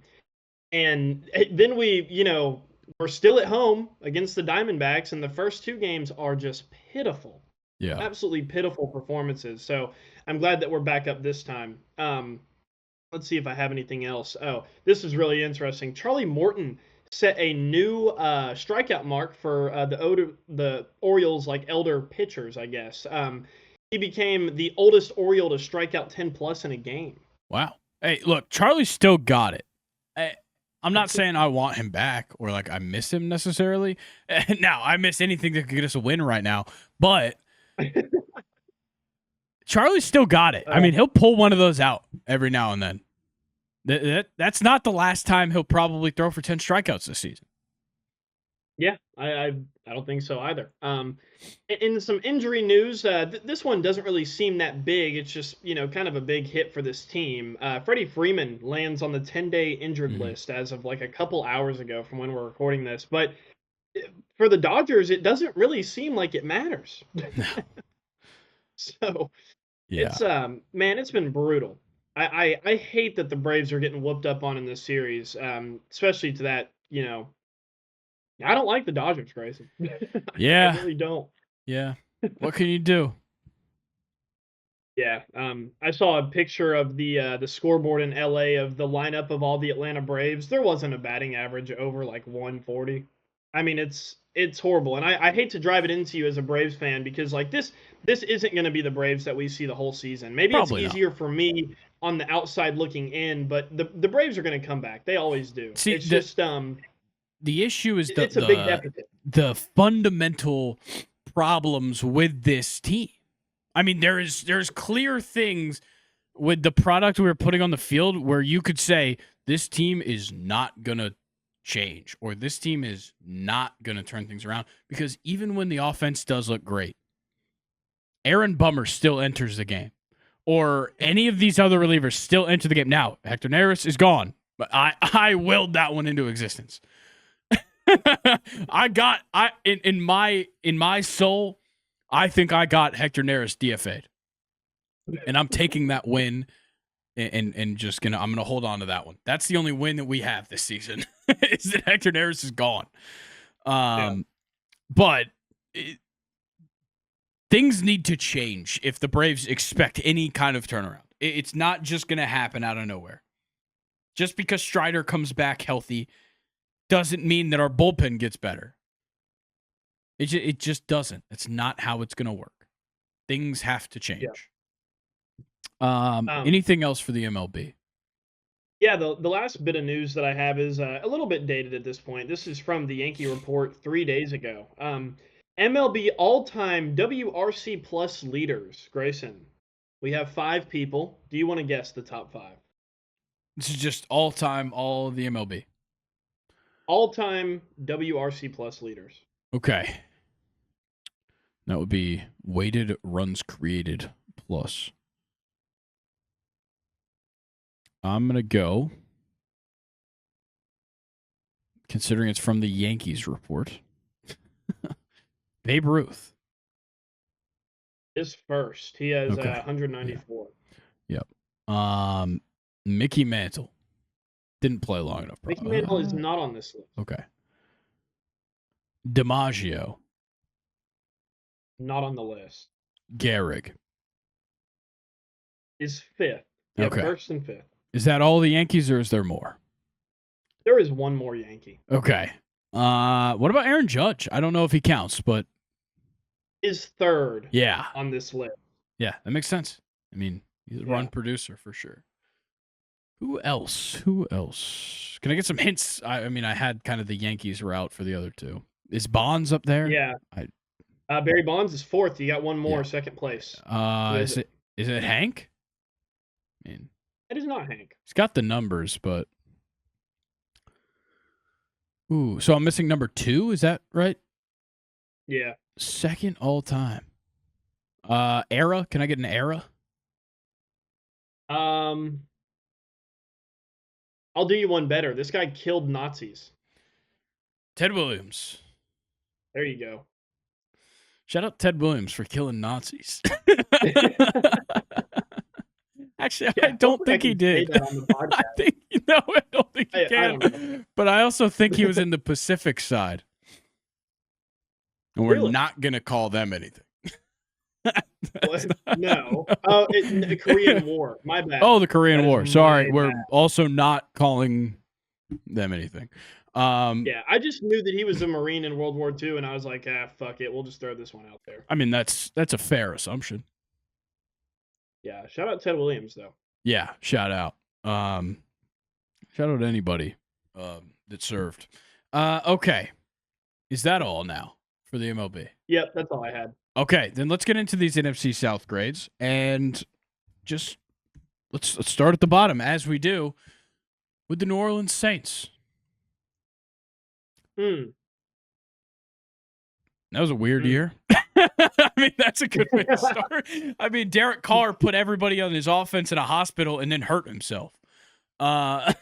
then we're still at home against the Diamondbacks, and the first two games are just pitiful, Yeah. absolutely pitiful performances. So I'm glad that we're back up this time. Let's see if I have anything else. Oh, this is really interesting. Charlie Morton set a new strikeout mark for the Orioles, like elder pitchers, I guess. He became the oldest Oriole to strike out 10 plus in a game. Wow. Hey, look, Charlie still got it. I'm not saying I want him back or like I miss him necessarily. Now, I miss anything that could get us a win right now, but Charlie's still got it. I mean, he'll pull one of those out every now and then. That's not the last time he'll probably throw for 10 strikeouts this season. Yeah, I don't think so either. In some injury news, this one doesn't really seem that big. It's just kind of a big hit for this team. Freddie Freeman lands on the 10-day injured list as of like a couple hours ago from when we're recording this. But for the Dodgers, it doesn't really seem like it matters. So Yeah. it's man, it's been brutal. I hate that the Braves are getting whooped up on in this series, especially to that I don't like the Dodgers, Grayson. Yeah. I really don't. Yeah. What can you do? Yeah. I saw a picture of the scoreboard in LA of the lineup of all the Atlanta Braves. There wasn't a batting average over like 140. I mean, it's horrible, and I hate to drive it into you as a Braves fan because like this isn't going to be the Braves that we see the whole season. Maybe Probably it's not. easier for me on the outside looking in, but the Braves are going to come back. They always do. See, It's just the issue is it's a big deficit. the fundamental problems with this team. I mean, there's clear things with the product we're putting on the field where you could say this team is not gonna change or this team is not gonna turn things around because even when the offense does look great, Aaron Bummer still enters the game, or any of these other relievers still enter the game. Now Hector Neris is gone, but I willed that one into existence. In my soul, I think I got Hector Neris DFA'd, and I'm taking that win and just I'm gonna hold on to that one. That's the only win that we have this season is that Hector Neris is gone. But things need to change if the Braves expect any kind of turnaround. It's not just gonna happen out of nowhere. Just because Strider comes back healthy doesn't mean that our bullpen gets better. It just doesn't. It's not how it's going to work. Things have to change. Yeah. Anything else for the MLB? Yeah, the last bit of news that I have is a little bit dated at this point. This is from the Yankee Report 3 days ago. MLB all-time WRC plus leaders, Grayson. We have 5 people. Do you want to guess the top 5? This is just all-time, all of the MLB. All-time WRC plus leaders. Okay. That would be weighted runs created plus. I'm going to go, considering it's from the Yankees report, Babe Ruth. Is first. He has Okay. 194. Yep. Mickey Mantle. Didn't play long enough. Mickey Mantle is not on this list. Okay. DiMaggio. Not on the list. Gehrig. Is fifth. Yeah, Okay. first and fifth. Is that all the Yankees, or is there more? There is one more Yankee. Okay. What about Aaron Judge? I don't know if he counts, but Is third. Yeah. On this list. Yeah, that makes sense. I mean, he's a run producer for sure. Who else? Can I get some hints? I mean, I had kind of the Yankees route for the other two. Is Bonds up there? Yeah. Barry Bonds is fourth. You got one more, second place. Is it Hank? I mean, it is not Hank. He's got the numbers, but so I'm missing number 2. Is that right? Yeah. Second all time. Era? Can I get an era? I'll do you one better. This guy killed Nazis. Ted Williams. There you go. Shout out Ted Williams for killing Nazis. Actually, I don't think he did. I don't think he can. But I also think he was in the Pacific side. And we're not going to call them anything. No. Oh, the Korean War. My bad. Oh, the Korean War. Sorry. We're also not calling them anything. Yeah, I just knew that he was a Marine in World War II, and I was like, fuck it. We'll just throw this one out there. I mean, that's a fair assumption. Yeah, shout out Ted Williams, though. Yeah, shout out. Shout out to anybody that served. Okay. Is that all now for the MLB? Yep, that's all I had. Okay, then let's get into these NFC South grades, and just let's start at the bottom, as we do with the New Orleans Saints. That was a weird year. I mean, that's a good way to start. I mean, Derek Carr put everybody on his offense in a hospital and then hurt himself. I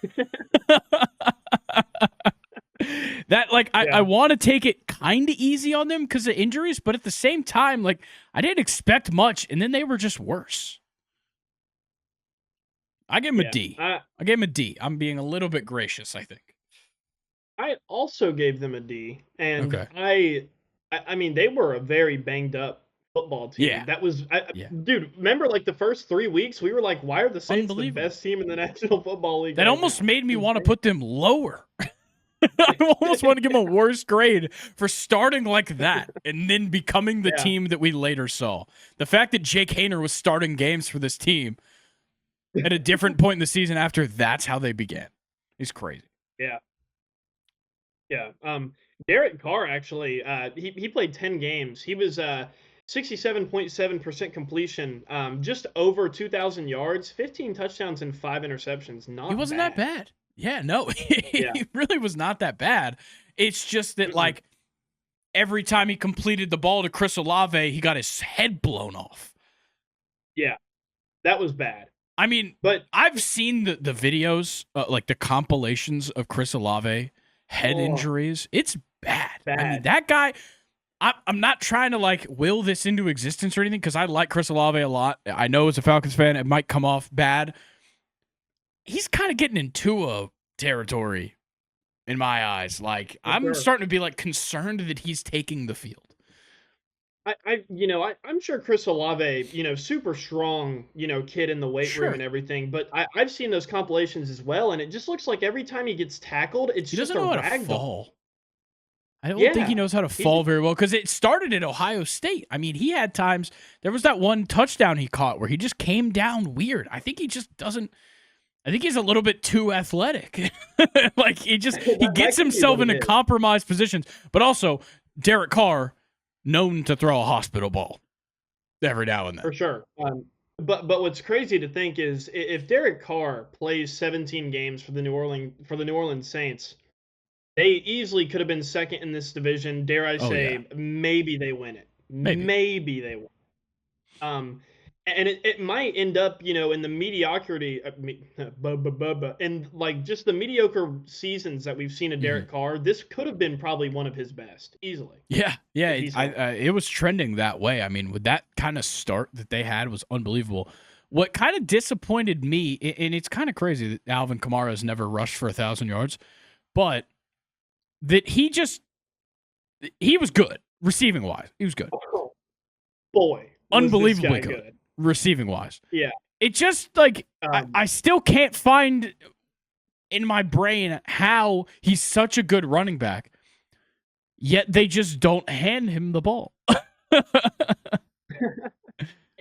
want to take it kind of easy on them because of injuries, but at the same time, like, I didn't expect much, and then they were just worse. I gave him a D. I gave him a D. I'm being a little bit gracious, I think. I also gave them a D, and I mean, they were a very banged up football team. Yeah. That was, dude, remember like the first 3 weeks, we were like, why are the Saints the best team in the National Football League? That almost made me want to put them lower. I almost want to give them a worse grade for starting like that and then becoming the team that we later saw. The fact that Jake Haener was starting games for this team at a different point in the season after that's how they began is crazy. Yeah. Yeah. Derek Carr, actually, he played 10 games. He was 67.7% completion, just over 2,000 yards, 15 touchdowns, and 5 interceptions. He wasn't that bad. Yeah, no, he really was not that bad. It's just that, like, every time he completed the ball to Chris Olave, he got his head blown off. Yeah, that was bad. I mean, but I've seen the videos, like the compilations of Chris Olave head injuries. It's bad. I mean, that guy, I'm not trying to, like, will this into existence or anything because I like Chris Olave a lot. I know as a Falcons fan, it might come off bad. He's kind of getting into a territory in my eyes. Like, I'm starting to be, like, concerned that he's taking the field. I'm sure Chris Olave, super strong, kid in the weight room and everything. But I've seen those compilations as well, and it just looks like every time he gets tackled, it's just a ragdoll. He doesn't know how to fall. I don't think he knows how to fall very well because it started at Ohio State. I mean, he had times. There was that one touchdown he caught where he just came down weird. I think he just doesn't. I think he's a little bit too athletic. Like, he gets himself into compromised positions. But also, Derek Carr, known to throw a hospital ball every now and then. For sure. But what's crazy to think is if Derek Carr plays 17 games for the New Orleans Saints, they easily could have been second in this division. Dare I say, maybe they win it. Maybe they win. and it might end up, in the mediocrity, and like just the mediocre seasons that we've seen of Mhm. Derek Carr. This could have been probably one of his best, easily, Yeah, yeah. if he's healthy. It was trending that way. I mean, with that kind of start that they had was unbelievable. What kind of disappointed me, and it's kind of crazy that Alvin Kamara has never rushed for 1,000 yards, but that he was good receiving wise. He was good, Oh, boy, was this unbelievably guy good receiving wise. Yeah. It just like Um, I still can't find in my brain how he's such a good running back, yet they just don't hand him the ball.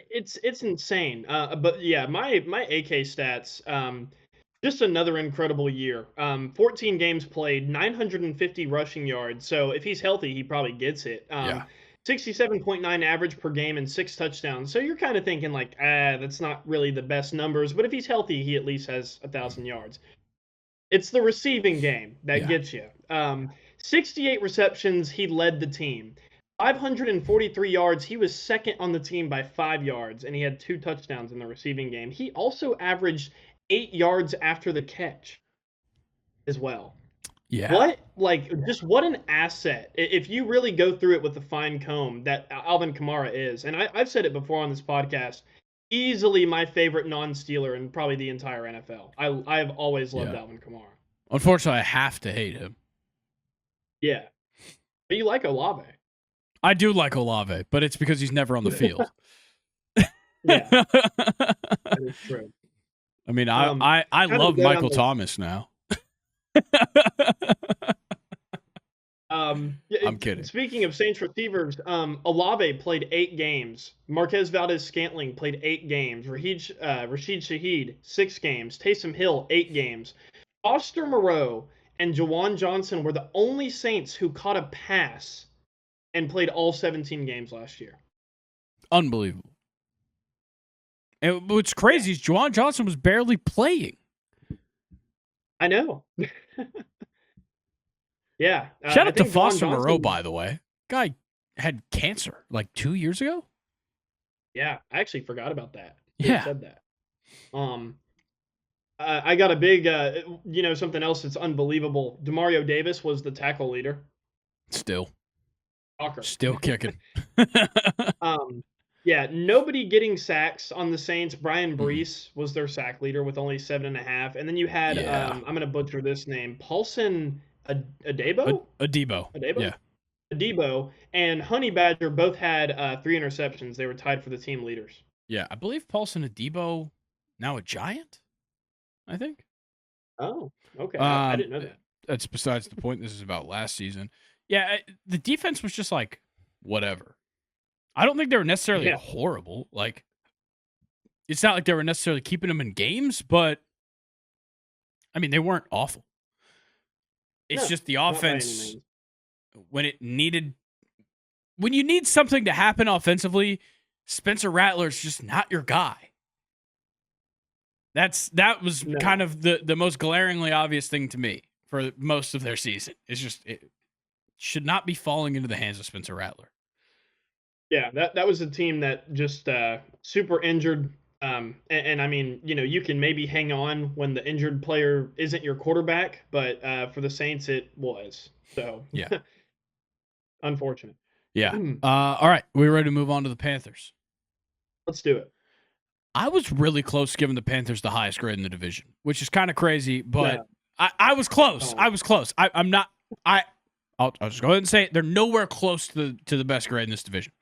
it's insane. But yeah, my AK stats. Just another incredible year. 14 games played, 950 rushing yards. So if he's healthy, he probably gets it. Yeah. 67.9 average per game and 6 touchdowns. So you're kind of thinking like, that's not really the best numbers. But if he's healthy, he at least has 1,000 yards. It's the receiving game that Yeah. gets you. 68 receptions, he led the team. 543 yards, he was second on the team by 5 yards, and he had 2 touchdowns in the receiving game. He also averaged 8 yards after the catch as well. Yeah. What an asset. If you really go through it with a fine comb, that Alvin Kamara is. And I've said it before on this podcast, easily my favorite non-Steeler in probably the entire NFL. I've always loved Alvin Kamara. Unfortunately, I have to hate him. Yeah. But you like Olave. I do like Olave, but it's because he's never on the field. Yeah. That is true. I mean, I love Michael Thomas now. I'm kidding. Speaking of Saints receivers, Olave played 8 games. Marquez Valdez-Scantling played 8 games. Rashid Shaheed 6 games. Taysom Hill 8 games. Foster Moreau and Jawan Johnson were the only Saints who caught a pass and played all 17 games last year. Unbelievable. And what's crazy is Jawan Johnson was barely playing. I know. Yeah. Shout out to Foster Moreau, by the way. Guy had cancer like 2 years ago. Yeah, I actually forgot about that. Yeah. Said that. I got a big, something else that's unbelievable. Demario Davis was the tackle leader. Still Shocker. kicking. Yeah, nobody getting sacks on the Saints. Brian Brees was their sack leader with only 7.5. And then you had, I'm going to butcher this name, Paulson Adebo? Adebo. Yeah. Adebo and Honey Badger both had 3 interceptions. They were tied for the team leaders. Yeah, I believe Paulson Adebo now a Giant, I think. Oh, okay. I didn't know that. That's besides the point. This is about last season. Yeah, the defense was just like, whatever. I don't think they were necessarily horrible. Like, it's not like they were necessarily keeping them in games, but, I mean, they weren't awful. It's just the offense, when you need something to happen offensively, Spencer Rattler's just not your guy. That was kind of the most glaringly obvious thing to me for most of their season. It's just, it should not be falling into the hands of Spencer Rattler. Yeah, that was a team that just super injured. And I mean, you can maybe hang on when the injured player isn't your quarterback, but for the Saints, it was. So, yeah. Unfortunate. Yeah. All right. We're ready to move on to the Panthers. Let's do it. I was really close giving the Panthers the highest grade in the division, which is kind of crazy, but I was close. I was close. I'm not. I'll just go ahead and say it. They're nowhere close to the best grade in this division.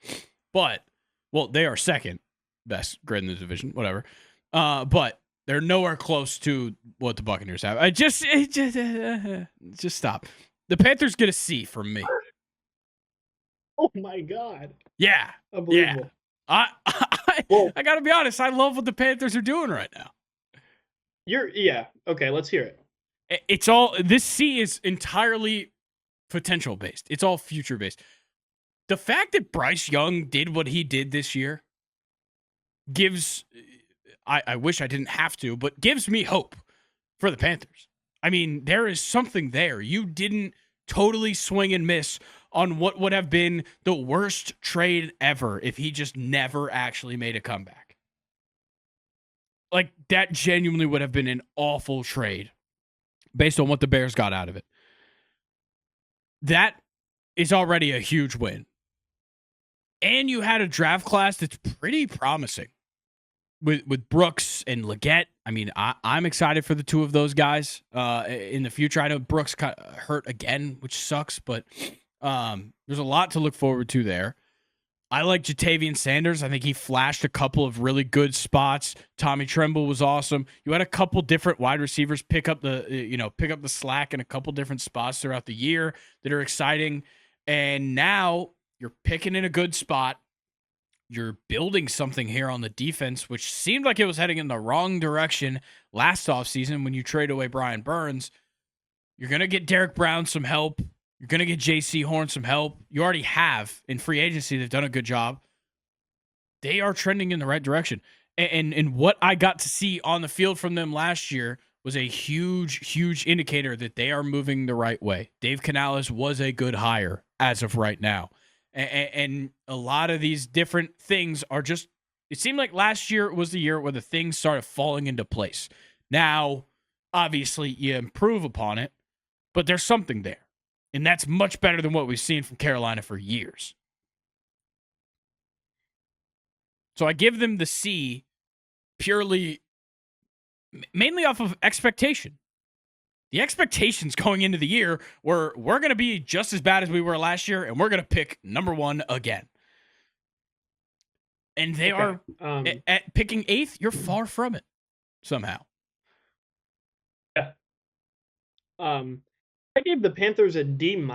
But, well, they are second best grade in the division, whatever. But they're nowhere close to what the Buccaneers have. Just stop. The Panthers get a C from me. Oh my God. Yeah. Unbelievable. Yeah. I got to be honest. I love what the Panthers are doing right now. Okay, let's hear it. It's all, this C is entirely potential based. It's all future based. The fact that Bryce Young did what he did this year gives, I wish I didn't have to, but gives me hope for the Panthers. I mean, there is something there. You didn't totally swing and miss on what would have been the worst trade ever if he just never actually made a comeback. Like, that genuinely would have been an awful trade based on what the Bears got out of it. That is already a huge win. And you had a draft class that's pretty promising with Brooks and Leggett. I mean, I'm excited for the two of those guys in the future. I know Brooks got hurt again, which sucks, but there's a lot to look forward to there. I like Jatavian Sanders. I think he flashed a couple of really good spots. Tommy Tremble was awesome. You had a couple different wide receivers pick up the slack in a couple different spots throughout the year that are exciting. And now you're picking in a good spot. You're building something here on the defense, which seemed like it was heading in the wrong direction last offseason when you trade away Brian Burns. You're going to get Derek Brown some help. You're going to get J.C. Horn some help. You already have. In free agency, they've done a good job. They are trending in the right direction. And what I got to see on the field from them last year was a huge, huge indicator that they are moving the right way. Dave Canales was a good hire as of right now. And a lot of these different things are just, it seemed like last year was the year where the things started falling into place. Now, obviously, you improve upon it, but there's something there. And that's much better than what we've seen from Carolina for years. So I give them the C purely, mainly off of expectation. The expectations going into the year were we're going to be just as bad as we were last year, and we're going to pick number one again. And they are at picking 8th. You're far from it somehow. Yeah. I gave the Panthers a D-.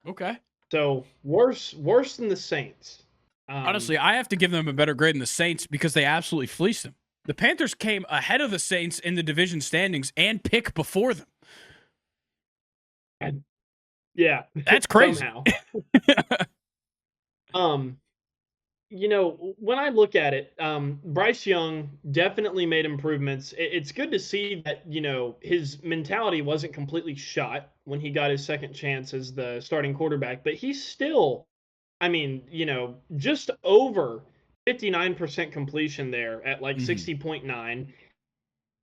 Okay. So worse than the Saints. Honestly, I have to give them a better grade than the Saints because they absolutely fleeced them. The Panthers came ahead of the Saints in the division standings and pick before them. Yeah. That's crazy. Somehow. When I look at it, Bryce Young definitely made improvements. It's good to see that, his mentality wasn't completely shot when he got his second chance as the starting quarterback, but he's still, just over 59% completion there at like 60.9,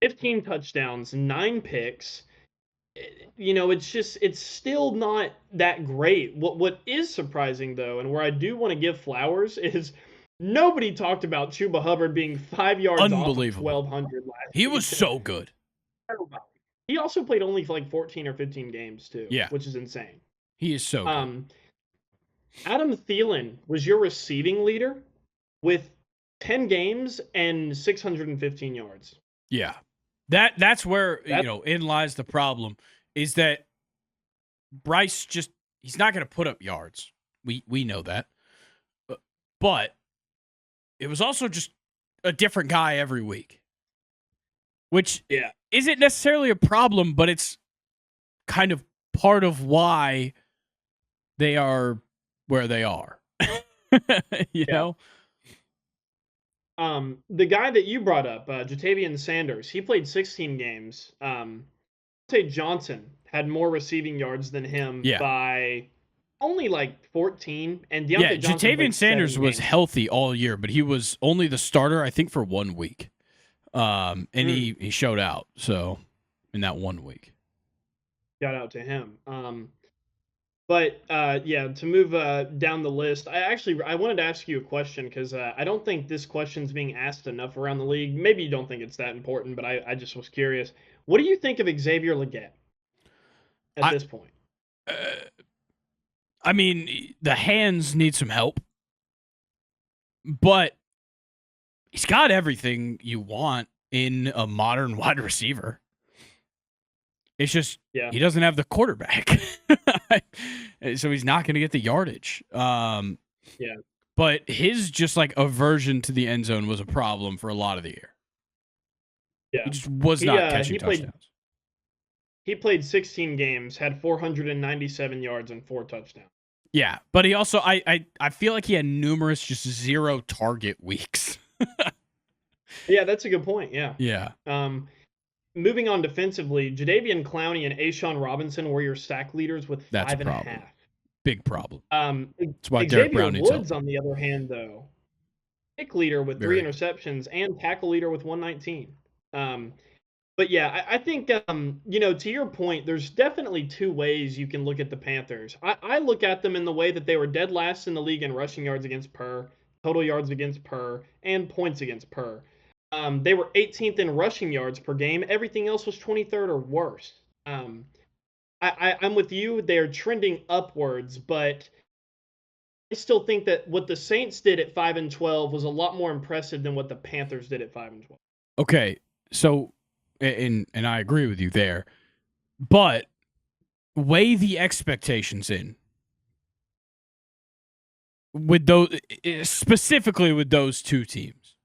15 touchdowns, 9 picks. It's still not that great. What is surprising though, and where I do want to give flowers, is nobody talked about Chuba Hubbard being 5 yards off of 1,200 last He was so good. He also played only for like 14 or 15 games too, which is insane. He is so good. Adam Thielen was your receiving leader with 10 games and 615 yards. Yeah. That's where, in lies the problem, is that Bryce he's not going to put up yards. We know that. But it was also just a different guy every week, which isn't necessarily a problem, but it's kind of part of why they are where they are. you know? The guy that you brought up, Jatavian Sanders, he played 16 games. Say Johnson had more receiving yards than him by only like 14. And Jatavian Sanders was healthy all year, but he was only the starter, I think, for 1 week. And he showed out, so in that 1 week. Shout out to him. But to move down the list, I wanted to ask you a question because I don't think this question's being asked enough around the league. Maybe you don't think it's that important, but I just was curious. What do you think of Xavier Leggett at this point? I mean, the hands need some help, but he's got everything you want in a modern wide receiver. It's just he doesn't have the quarterback, so he's not going to get the yardage. But his just like aversion to the end zone was a problem for a lot of the year. Yeah, he just was not catching touchdowns. He played 16 games, had 497 yards and 4 touchdowns. Yeah, but he also I feel like he had numerous just 0 target weeks. Yeah, that's a good point. Yeah. Yeah. Moving on defensively, Jadeveon Clowney and A'Shawn Robinson were your sack leaders with 5.5. Big problem. That's why Derek Brown needs Woods, help. on the other hand, though, pick leader with 3 Very. interceptions and tackle leader with 119. But yeah, I think to your point, there's definitely two ways you can look at the Panthers. I look at them in the way that they were dead last in the league in rushing yards against per, total yards against per, and points against per. They were 18th in rushing yards per game. Everything else was 23rd or worse. I'm with you. They're trending upwards, but I still think that what the Saints did at 5-12 was a lot more impressive than what the Panthers did at 5-12. Okay, so and I agree with you there, but weigh the expectations in with those, specifically with those two teams.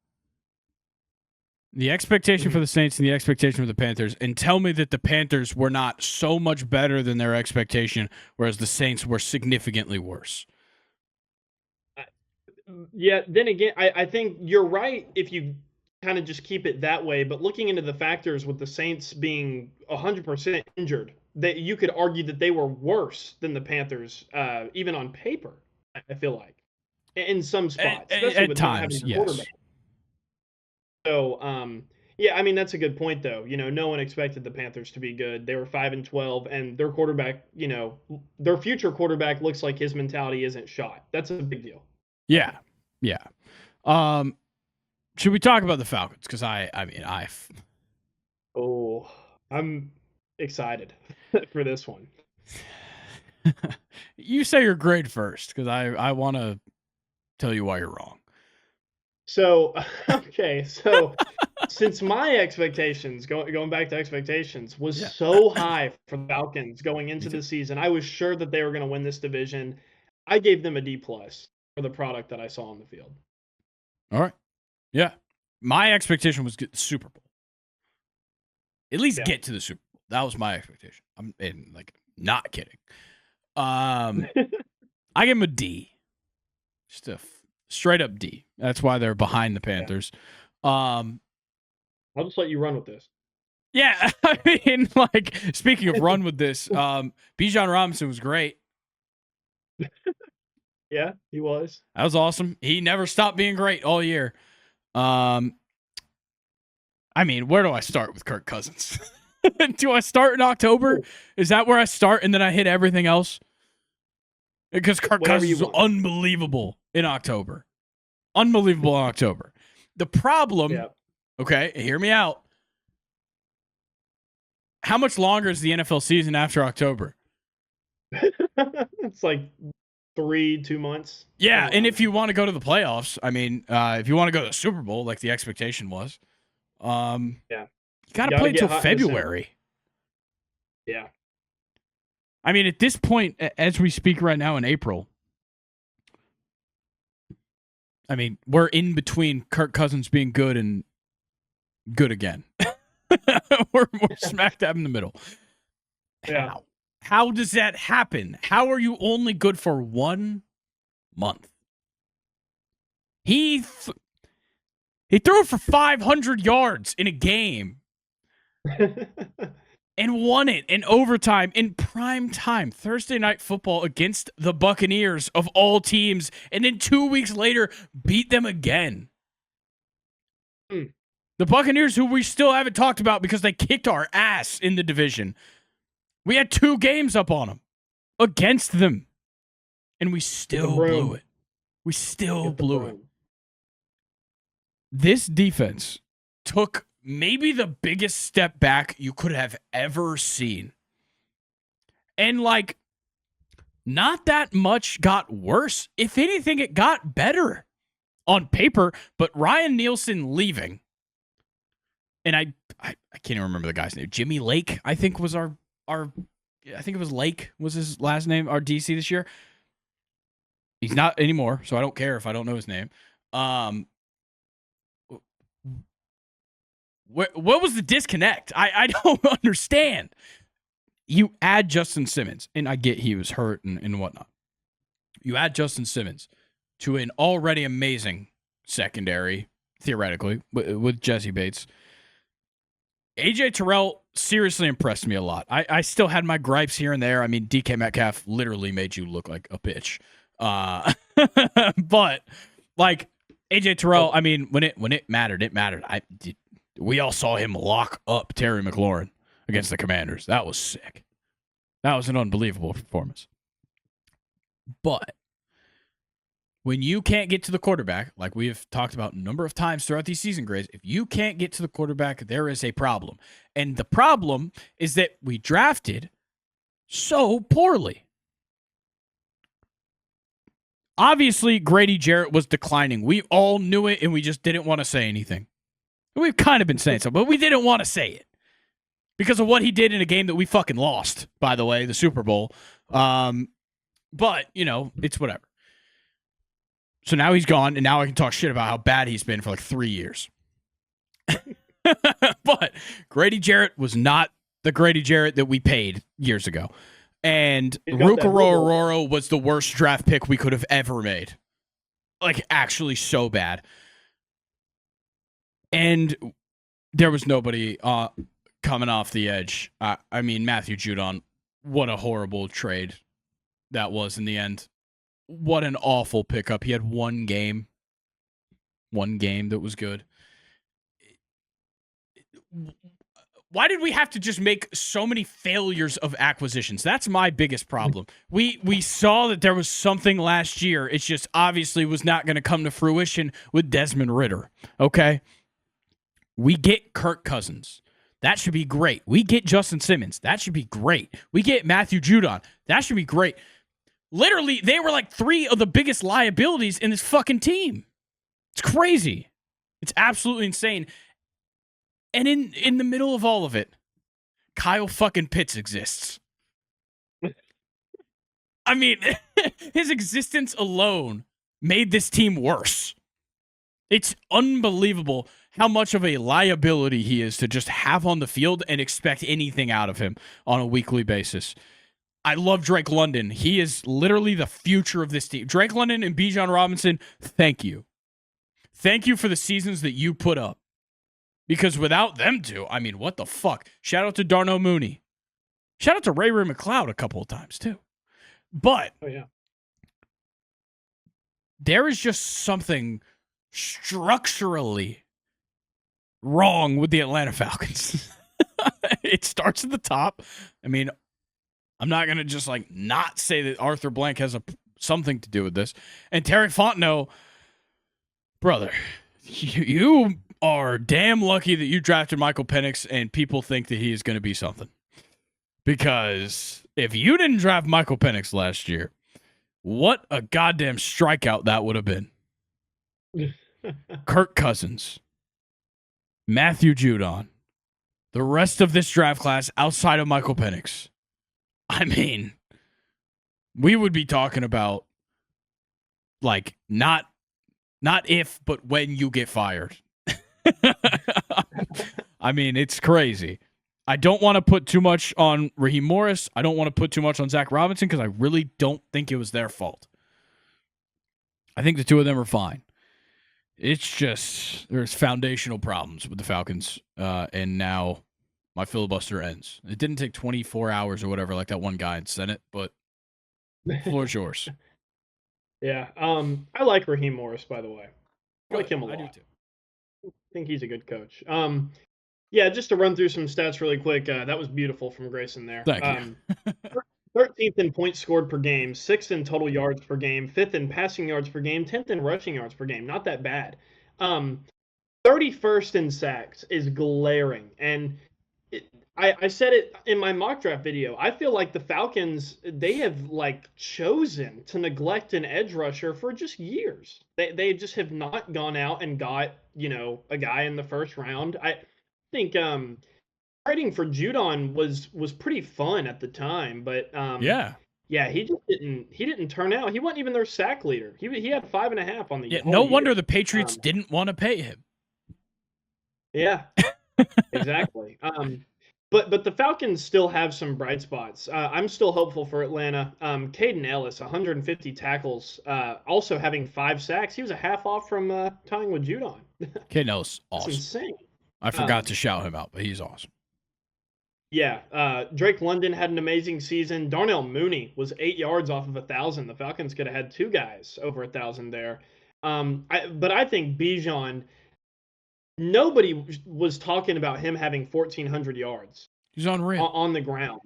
The expectation for the Saints and the expectation for the Panthers, and tell me that the Panthers were not so much better than their expectation, whereas the Saints were significantly worse. Yeah, then again, I think you're right if you kind of just keep it that way. But looking into the factors with the Saints being 100% injured, that you could argue that they were worse than the Panthers, even on paper. I feel like in some spots, especially at with times, not having a yes. quarterback. So, yeah, I mean that's a good point though. No one expected the Panthers to be good. They were 5-12, and their quarterback, their future quarterback looks like his mentality isn't shot. That's a big deal. Yeah. Should we talk about the Falcons? Because Oh, I'm excited for this one. You say your grade first, because I want to tell you why you're wrong. So, okay, since my expectations, going back to expectations, was so high for the Falcons going into the season, I was sure that they were going to win this division. I gave them a D+ for the product that I saw on the field. All right. Yeah. My expectation was get the Super Bowl. At least get to the Super Bowl. That was my expectation. I'm not kidding. I give them a D. Just a straight up D. That's why they're behind the Panthers. I'll just let you run with this. Yeah, I mean, speaking of run with this, Bijan Robinson was great. Yeah, he was. That was awesome. He never stopped being great all year. I mean, where do I start with Kirk Cousins? Do I start in October? Is that where I start and then I hit everything else? Because Kirk Cousins is unbelievable in October. Unbelievable in October. The problem, okay, hear me out. How much longer is the NFL season after October? It's like 2 months. Yeah, and if you want to go to the playoffs, I mean, if you want to go to the Super Bowl, like the expectation was, you got to play until February. Yeah. I mean, at this point, as we speak right now in April, I mean, we're in between Kirk Cousins being good and good again. we're smack dab in the middle. Yeah. How does that happen? How are you only good for 1 month? He threw for 500 yards in a game and won it in overtime in prime time, Thursday night football against the Buccaneers of all teams, and then 2 weeks later beat them again. The Buccaneers, who we still haven't talked about because they kicked our ass in the division. We had 2 games up on them against them, and we still blew it. We still blew it. This defense took maybe the biggest step back you could have ever seen. And not that much got worse. If anything, it got better on paper, but Ryan Nielsen leaving. And I can't even remember the guy's name. Jimmy Lake, I think was I think it was Lake was his last name, our DC this year. He's not anymore, so I don't care if I don't know his name. What was the disconnect? I don't understand. You add Justin Simmons, and I get he was hurt and whatnot. You add Justin Simmons to an already amazing secondary, theoretically, with Jesse Bates. AJ Terrell seriously impressed me a lot. I still had my gripes here and there. I mean, DK Metcalf literally made you look like a bitch. But AJ Terrell, I mean, when it mattered, it mattered. We all saw him lock up Terry McLaurin against the Commanders. That was sick. That was an unbelievable performance. But when you can't get to the quarterback, like we have talked about a number of times throughout these season grades, if you can't get to the quarterback, there is a problem. And the problem is that we drafted so poorly. Obviously, Grady Jarrett was declining. We all knew it, and we just didn't want to say anything. We've kind of been saying so, but we didn't want to say it because of what he did in a game that we fucking lost, by the way, the Super Bowl. But, it's whatever. So now he's gone, and now I can talk shit about how bad he's been for like 3 years. But Grady Jarrett was not the Grady Jarrett that we paid years ago. And Rukaro was the worst draft pick we could have ever made. Like, actually so bad. And there was nobody coming off the edge. I mean, Matthew Judon, what a horrible trade that was in the end. What an awful pickup. He had one game that was good. Why did we have to just make so many failures of acquisitions? That's my biggest problem. We saw that there was something last year. It's just obviously was not going to come to fruition with Desmond Ridder. Okay? We get Kirk Cousins. That should be great. We get Justin Simmons. That should be great. We get Matthew Judon. That should be great. Literally, they were like 3 of the biggest liabilities in this fucking team. It's crazy. It's absolutely insane. And in the middle of all of it, Kyle fucking Pitts exists. I mean, his existence alone made this team worse. It's unbelievable how much of a liability he is to just have on the field and expect anything out of him on a weekly basis. I love Drake London. He is literally the future of this team. Drake London and Bijan Robinson, thank you. Thank you for the seasons that you put up. Because without them two, I mean, what the fuck? Shout out to Darnell Mooney. Shout out to Ray McLeod a couple of times, too. But there is just something structurally wrong with the Atlanta Falcons. It starts at the top. I mean, I'm not going to just not say that Arthur Blank has something to do with this. And Terry Fontenot, brother, you are damn lucky that you drafted Michael Penix and people think that he is going to be something. Because if you didn't draft Michael Penix last year, what a goddamn strikeout that would have been. Kirk Cousins, Matthew Judon, the rest of this draft class outside of Michael Penix. I mean, we would be talking about not if, but when you get fired. I mean, it's crazy. I don't want to put too much on Raheem Morris. I don't want to put too much on Zach Robinson because I really don't think it was their fault. I think the two of them are fine. It's just there's foundational problems with the Falcons, and now my filibuster ends. It didn't take 24 hours or whatever like that one guy in Senate, but the floor is yours. Yeah, I like Raheem Morris, by the way. I like him a lot. I do too. I think he's a good coach. Yeah, just to run through some stats really quick. That was beautiful from Grayson there. Thank you. 13th in points scored per game, 6th in total yards per game, 5th in passing yards per game, 10th in rushing yards per game. Not that bad. 31st in sacks is glaring. And I said it in my mock draft video. I feel like the Falcons, they have chosen to neglect an edge rusher for just years. They just have not gone out and got, a guy in the first round. I think trading for Judon was pretty fun at the time, but yeah, he just didn't turn out. He wasn't even their sack leader. He had 5.5 on the year. No wonder the Patriots didn't want to pay him. Yeah, exactly. But the Falcons still have some bright spots. I'm still hopeful for Atlanta. Caden Ellis, 150 tackles, also having 5 sacks. He was a half off from tying with Judon. Caden Ellis, awesome. That's insane. I forgot to shout him out, but he's awesome. Yeah, Drake London had an amazing season. Darnell Mooney was 8 yards off of 1,000. The Falcons could have had 2 guys over 1,000 there. But I think Bijan, nobody was talking about him having 1,400 yards He's unreal. on the ground.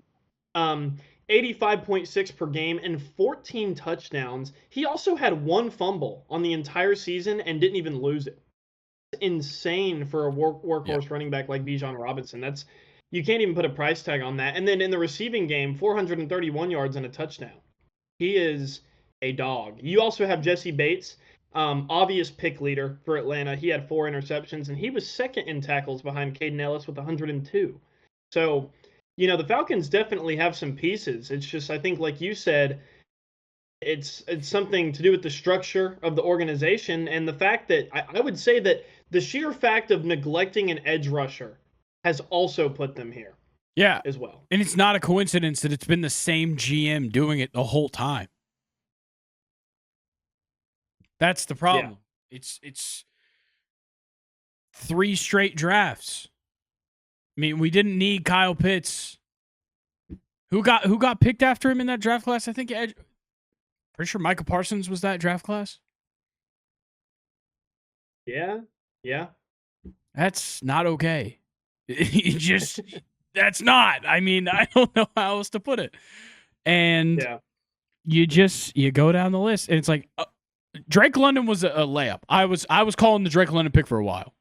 85.6 per game and 14 touchdowns. He also had one fumble on the entire season and didn't even lose it. Insane for a workhorse running back like Bijan Robinson. You can't even put a price tag on that. And then in the receiving game, 431 yards and a touchdown. He is a dog. You also have Jesse Bates, obvious pick leader for Atlanta. He had 4 interceptions, and he was second in tackles behind Caden Ellis with 102. So, the Falcons definitely have some pieces. It's just, I think, like you said, it's something to do with the structure of the organization and the fact that I would say that the sheer fact of neglecting an edge rusher has also put them here. Yeah. As well. And it's not a coincidence that it's been the same GM doing it the whole time. That's the problem. Yeah. It's 3 straight drafts. I mean, we didn't need Kyle Pitts. Who got picked after him in that draft class? I think pretty sure Micah Parsons was that draft class. Yeah. That's not okay. That's not. I mean, I don't know how else to put it. And you go down the list, and it's like Drake London was a layup. I was calling the Drake London pick for a while.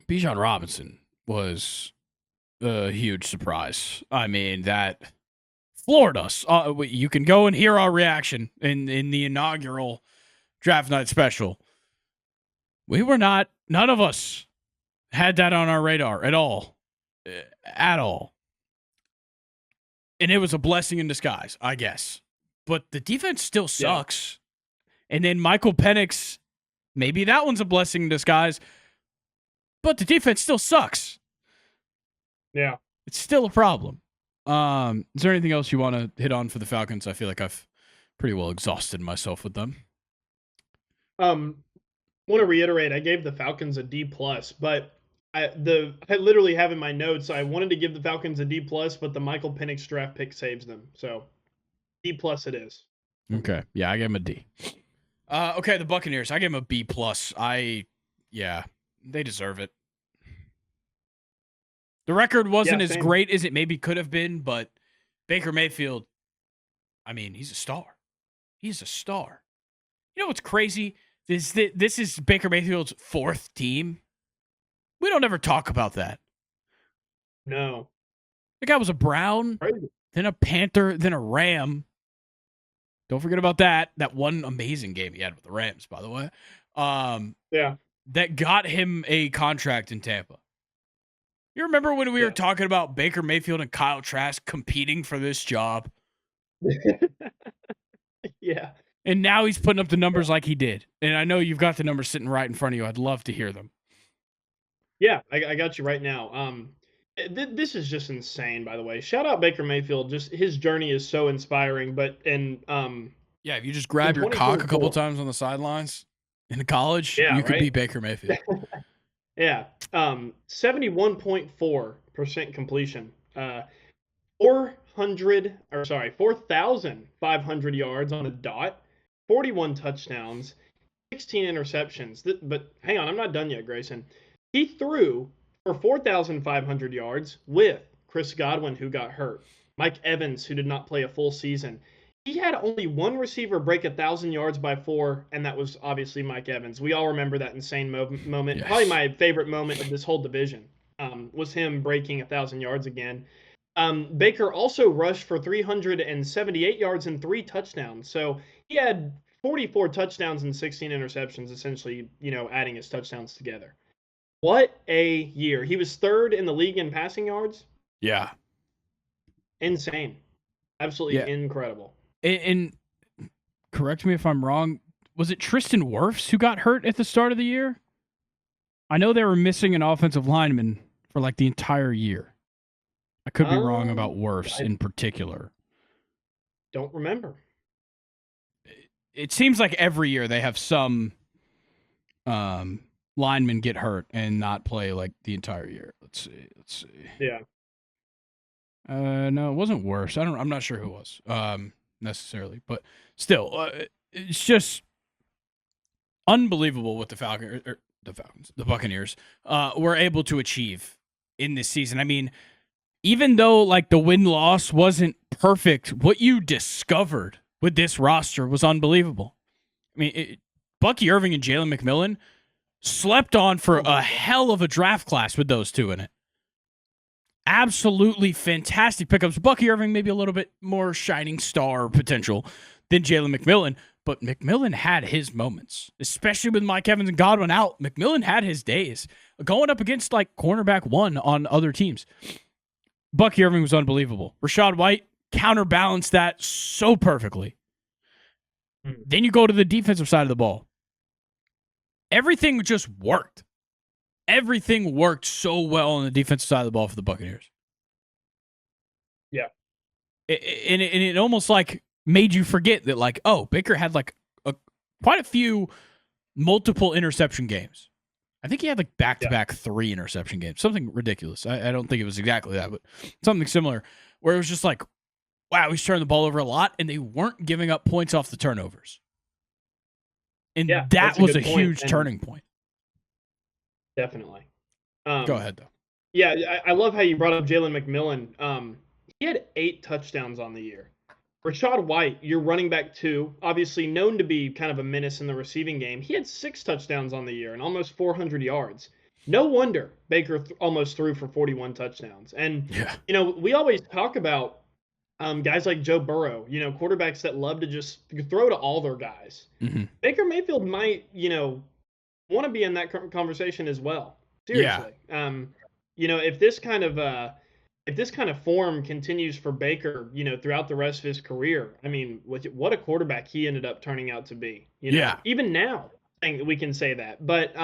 Bijan Robinson was a huge surprise. I mean, that floored us. You can go and hear our reaction in the inaugural draft night special. None of us had that on our radar at all. And it was a blessing in disguise, I guess. But the defense still sucks. Yeah. And then Michael Penix, maybe that one's a blessing in disguise. But the defense still sucks. Yeah. It's still a problem. Is there anything else you want to hit on for the Falcons? I feel like I've pretty well exhausted myself with them. Want to reiterate, I gave the Falcons a D+, but I literally have in my notes, I wanted to give the Falcons a D+, but the Michael Penix draft pick saves them. So D+ it is. Okay. Yeah, I gave him a D. Okay, the Buccaneers, I gave them a B+. They deserve it. The record wasn't as great as it maybe could have been, but Baker Mayfield, I mean, he's a star. He's a star. You know what's crazy? This is Baker Mayfield's 4th team. We don't ever talk about that. No. The guy was a Brown, then a Panther, then a Ram. Don't forget about that. That one amazing game he had with the Rams, by the way. That got him a contract in Tampa. You remember when we were talking about Baker Mayfield and Kyle Trask competing for this job? Yeah. And now he's putting up the numbers like he did. And I know you've got the numbers sitting right in front of you. I'd love to hear them. Yeah, I got you right now. This is just insane, by the way. Shout out Baker Mayfield. Just his journey is so inspiring. If you just grab your cock a couple times on the sidelines in college, you could be Baker Mayfield. Yeah. 71.4% completion. 4,500 yards on a dot. 41 touchdowns, 16 interceptions. But hang on, I'm not done yet, Grayson. He threw for 4,500 yards with Chris Godwin, who got hurt, Mike Evans, who did not play a full season. He had only one receiver break 1,000 yards by 4, and that was obviously Mike Evans. We all remember that insane moment. Yes. Probably my favorite moment of this whole division was him breaking 1,000 yards again. Baker also rushed for 378 yards and 3 touchdowns. So he had 44 touchdowns and 16 interceptions, essentially, adding his touchdowns together. What a year. He was 3rd in the league in passing yards. Yeah. Insane. Absolutely incredible. And correct me if I'm wrong, was it Tristan Wirfs who got hurt at the start of the year? I know they were missing an offensive lineman for like the entire year. I could be wrong about Wirfs in particular. Don't remember. It seems like every year they have some linemen get hurt and not play like the entire year. Let's see. Yeah. No, it wasn't Wirfs. I'm not sure who it was necessarily, but still, it's just unbelievable what the Buccaneers were able to achieve in this season. I mean, even though like the win-loss wasn't perfect, what you discovered with this roster was unbelievable. I mean, Bucky Irving and Jalen McMillan slept on for a hell of a draft class with those two in it. Absolutely fantastic pickups. Bucky Irving maybe a little bit more shining star potential than Jalen McMillan, but McMillan had his moments, especially with Mike Evans and Godwin out. McMillan had his days going up against like cornerback one on other teams. Bucky Irving was unbelievable. Rachaad White counterbalanced that so perfectly. Then you go to the defensive side of the ball. Everything just worked. Everything worked so well on the defensive side of the ball for the Buccaneers. Yeah. And it almost like made you forget that, like, oh, Baker had like quite a few multiple interception games. I think he had like back-to-back 3 interception games. Something ridiculous. I don't think it was exactly that, but something similar where it was just like, wow, he's turning the ball over a lot, and they weren't giving up points off the turnovers. And that was a huge turning point. Definitely. Go ahead, though. Yeah, I love how you brought up Jalen McMillan. He had 8 touchdowns on the year. Rachaad White, your running back 2, obviously known to be kind of a menace in the receiving game. He had 6 touchdowns on the year and almost 400 yards. No wonder Baker almost threw for 41 touchdowns. And, you know, we always talk about guys like Joe Burrow, you know, quarterbacks that love to just throw to all their guys. Mm-hmm. Baker Mayfield might, you know, want to be in that conversation as well. Seriously. Yeah. You know, if this kind of form continues for Baker, you know, throughout the rest of his career, I mean, what a quarterback he ended up turning out to be. You know, even now, we can say that. But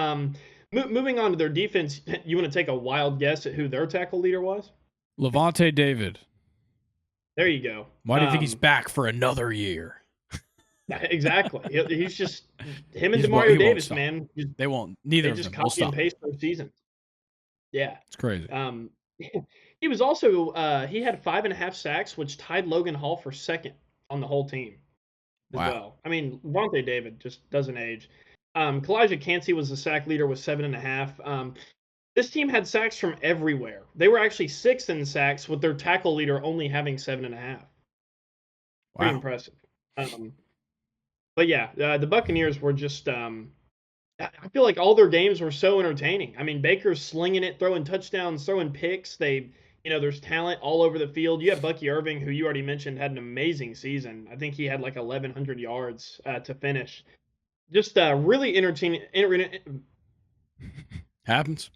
moving on to their defense, you want to take a wild guess at who their tackle leader was? Levante David. There you go. Why do you think he's back for another year? Exactly. He's just him and Demario Davis, man. They won't. Neither of them. They just copy and paste their seasons. Yeah, it's crazy. He was also he had 5.5 sacks, which tied Logan Hall for second on the whole team as well. I mean, Levante David just doesn't age. Kalijah Cansey was the sack leader with 7.5. This team had sacks from everywhere. They were actually 6th in sacks, with their tackle leader only having 7.5. Pretty impressive. But yeah, the Buccaneers were just. I feel like all their games were so entertaining. I mean, Baker's slinging it, throwing touchdowns, throwing picks. There's talent all over the field. You have Bucky Irving, who you already mentioned had an amazing season. I think he had like 1,100 yards to finish. Just really entertaining. Happens.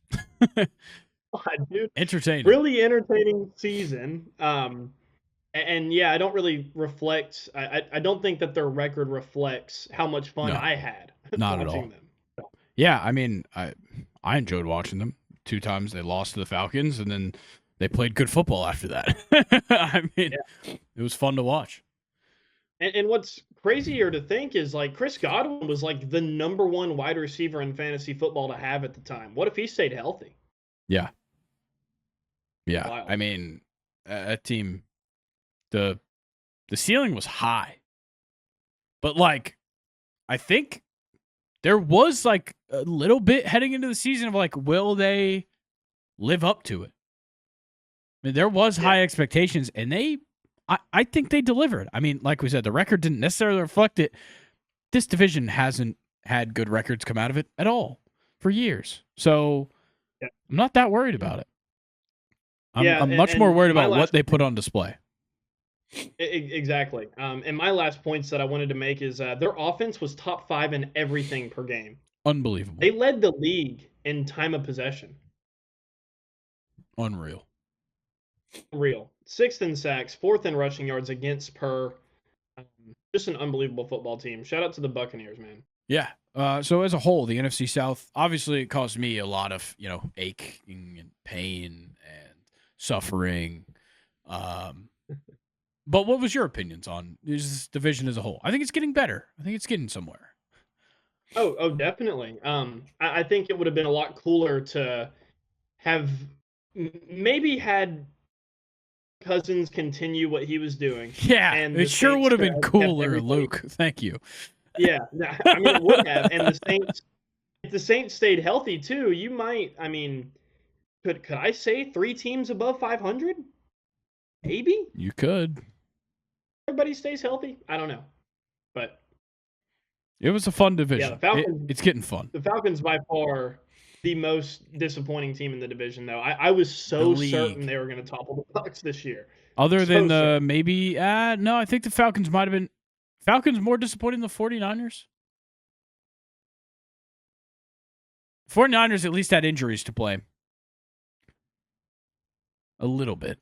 Dude, entertaining. Really entertaining season. And yeah, I don't really reflect. I don't think that their record reflects how much fun I had. Not at all. Them. Yeah, I mean, I enjoyed watching them. 2 times they lost to the Falcons, and then they played good football after that. I mean, It was fun to watch. And what's crazier to think is, like, Chris Godwin was like the number 1 wide receiver in fantasy football to have at the time. What if he stayed healthy? Yeah. Yeah. Wild. I mean, that team, the ceiling was high. But, like, I think there was like a little bit heading into the season of like, will they live up to it? I mean, there was high expectations, and I think they delivered. I mean, like we said, the record didn't necessarily reflect it. This division hasn't had good records come out of it at all for years. So I'm not that worried about it. I'm much more worried about what they put on display. Exactly. And my last points that I wanted to make is their offense was top 5 in everything per game. Unbelievable. They led the league in time of possession. Unreal. 6th in sacks, 4th in rushing yards against per. Just an unbelievable football team. Shout out to the Buccaneers, man. Yeah. So as a whole, the NFC South, obviously it caused me a lot of, aching and pain and suffering. But what was your opinions on this division as a whole? I think it's getting better. I think it's getting somewhere. Oh, definitely. I think it would have been a lot cooler to have maybe had Cousins continue what he was doing. Yeah, it sure would have been cooler, Luke. Thank you. Yeah, I mean, it would have, and the Saints if the Saints stayed healthy too, you might I mean, could I say 3 teams above 500? Maybe? You could. Everybody stays healthy? I don't know. But, It was a fun yeah, division. It's getting fun. the Falcons by far the most disappointing team in the division, though. I was The so certain league. they were gonna topple the Bucs this year. Other So than certain. maybe, no, I think the Falcons might have been. Falcons more disappointing than the 49ers? 49ers at least had injuries to blame. A little bit.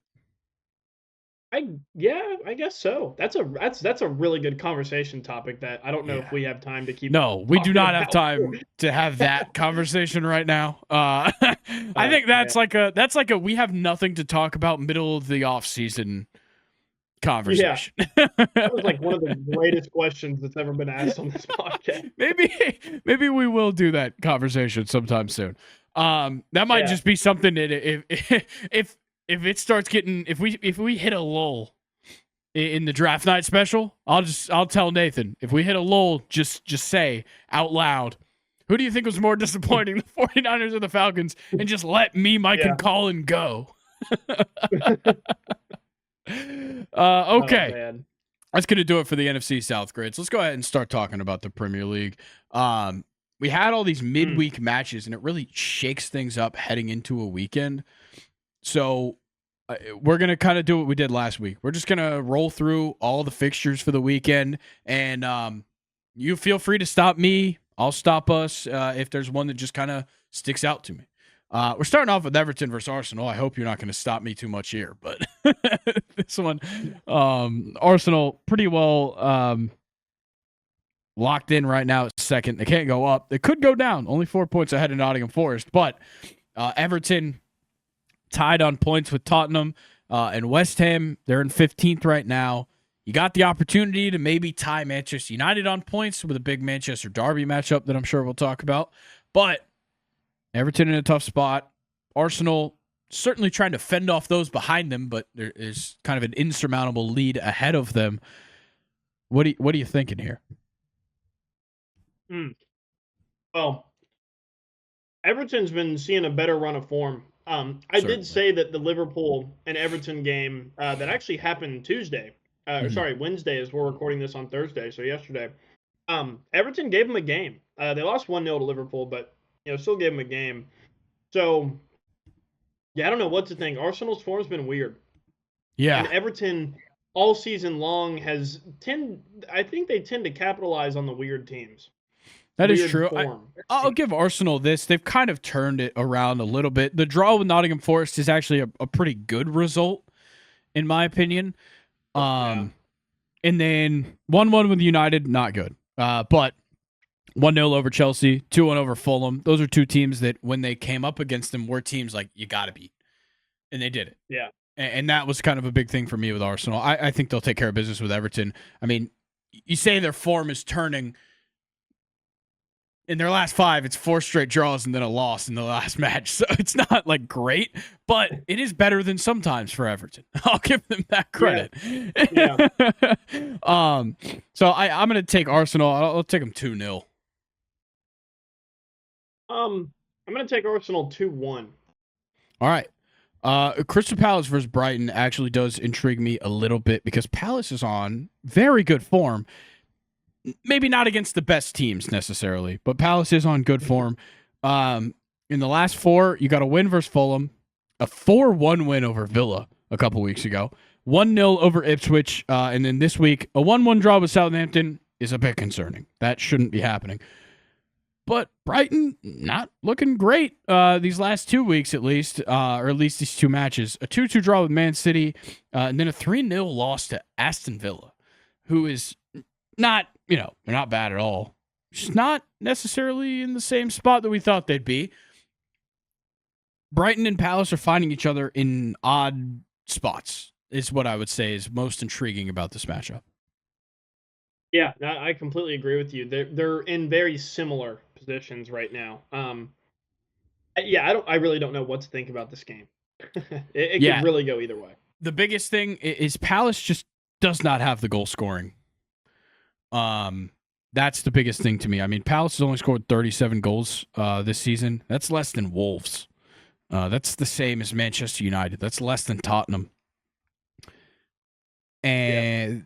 I guess so. That's a really good conversation topic that I don't know if Yeah. we have time to keep No, we do talking not have about. time to have that conversation right now. I Oh, think that's man. like a we have nothing to talk about middle of the off season Yeah, conversation. that was, like, one of the greatest questions that's ever been asked on this podcast. maybe we will do that conversation sometime soon. That might Yeah. just be something that if it starts getting if we hit a lull in the draft night special, I'll tell Nathan, if we hit a lull, just say out loud, who do you think was more disappointing, the 49ers or the Falcons, and just let me, Mike, Yeah. and Colin go. Okay. Oh, man. That's going to do it for the NFC South grades. Let's go ahead and start talking about the Premier League. We had all these midweek matches, and it really shakes things up heading into a weekend. So we're going to kind of do what we did last week. We're just going to roll through all the fixtures for the weekend, and you feel free to stop me. I'll stop us if there's one that just kind of sticks out to me. We're starting off with Everton versus Arsenal. I hope you're not going to stop me too much here, but this one, Arsenal pretty well locked in right now at second. They can't go up. They could go down. Only 4 points ahead of Nottingham Forest, but Everton tied on points with Tottenham and West Ham. They're in 15th right now. You got the opportunity to maybe tie Manchester United on points with a big Manchester Derby matchup that I'm sure we'll talk about, but Everton in a tough spot. Arsenal certainly trying to fend off those behind them, but there is kind of an insurmountable lead ahead of them. What are you thinking here? Well, Everton's been seeing a better run of form. I did say that the Liverpool and Everton game that actually happened Tuesday, Wednesday, as we're recording this on Thursday, so yesterday. Everton gave them a game. They lost 1-0 to Liverpool, but still gave them a game. So, yeah, I don't know what to think. Arsenal's form's been weird. Yeah. And Everton all season long I think they tend to capitalize on the weird teams. That is true. I'll give Arsenal this. They've kind of turned it around a little bit. The draw with Nottingham Forest is actually a pretty good result, in my opinion. And then 1-1 with United, not good. But 1-0 over Chelsea, 2-1 over Fulham. Those are two teams that when they came up against them were teams like you got to beat. And they did it. Yeah. And that was kind of a big thing for me with Arsenal. I think they'll take care of business with Everton. I mean, you say their form is turning. In their last 5, it's 4 straight draws and then a loss in the last match. So it's not like great, but it is better than sometimes for Everton. I'll give them that credit. Yeah. So I'm going to take Arsenal. I'll take them 2-0. I'm going to take Arsenal 2-1. All right. Crystal Palace versus Brighton actually does intrigue me a little bit because Palace is on very good form. Maybe not against the best teams necessarily, but Palace is on good form. In the last 4, you got a win versus Fulham, a 4-1 win over Villa a couple weeks ago, 1-0 over Ipswich, and then this week, a 1-1 draw with Southampton is a bit concerning. That shouldn't be happening. But Brighton, not looking great these last 2 weeks at least, or at least these 2 matches. A 2-2 draw with Man City, and then a 3-0 loss to Aston Villa, who is not, they're not bad at all. Just not necessarily in the same spot that we thought they'd be. Brighton and Palace are finding each other in odd spots, is what I would say is most intriguing about this matchup. Yeah, I completely agree with you. They're in very similar positions right now. I really don't know what to think about this game. It could really go either way. The biggest thing is Palace just does not have the goal scoring. That's the biggest thing to me. I mean, Palace has only scored 37 goals this season. That's less than Wolves. That's the same as Manchester United. That's less than Tottenham. And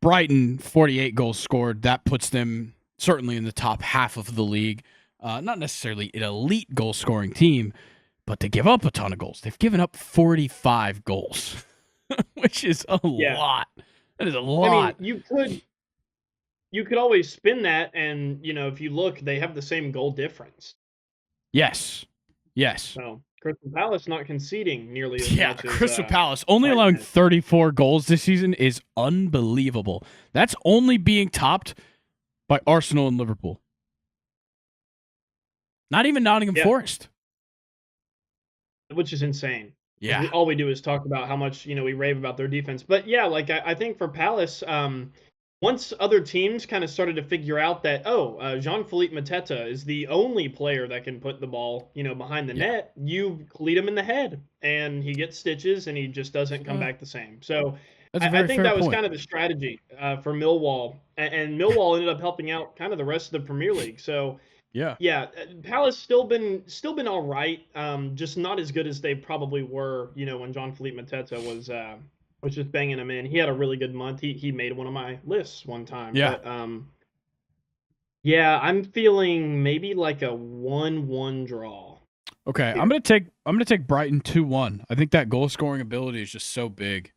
Brighton, 48 goals scored. That puts them certainly in the top half of the league. Not necessarily an elite goal-scoring team, but they give up a ton of goals. They've given up 45 goals, which is a lot. That is a lot. I mean, you could always spin that, and if you look, they have the same goal difference. Yes. So Crystal Palace not conceding nearly as much as Crystal Palace only allowing 34 goals this season is unbelievable. That's only being topped by Arsenal and Liverpool. Not even Nottingham Forest. Which is insane. Yeah. All we do is talk about how much, we rave about their defense. But yeah, like I think for Palace, once other teams kind of started to figure out that, Jean-Philippe Mateta is the only player that can put the ball, behind the net, you lead him in the head and he gets stitches and he just doesn't come back the same. So I think that was kind of the strategy for Millwall. And Millwall ended up helping out kind of the rest of the Premier League. So yeah, Palace still been all right, just not as good as they probably were, when Jean-Philippe Mateta was just banging them in. He had a really good month. He made one of my lists one time. Yeah. But, I'm feeling maybe like a 1-1 draw. Okay, I'm gonna take Brighton 2-1. I think that goal scoring ability is just so big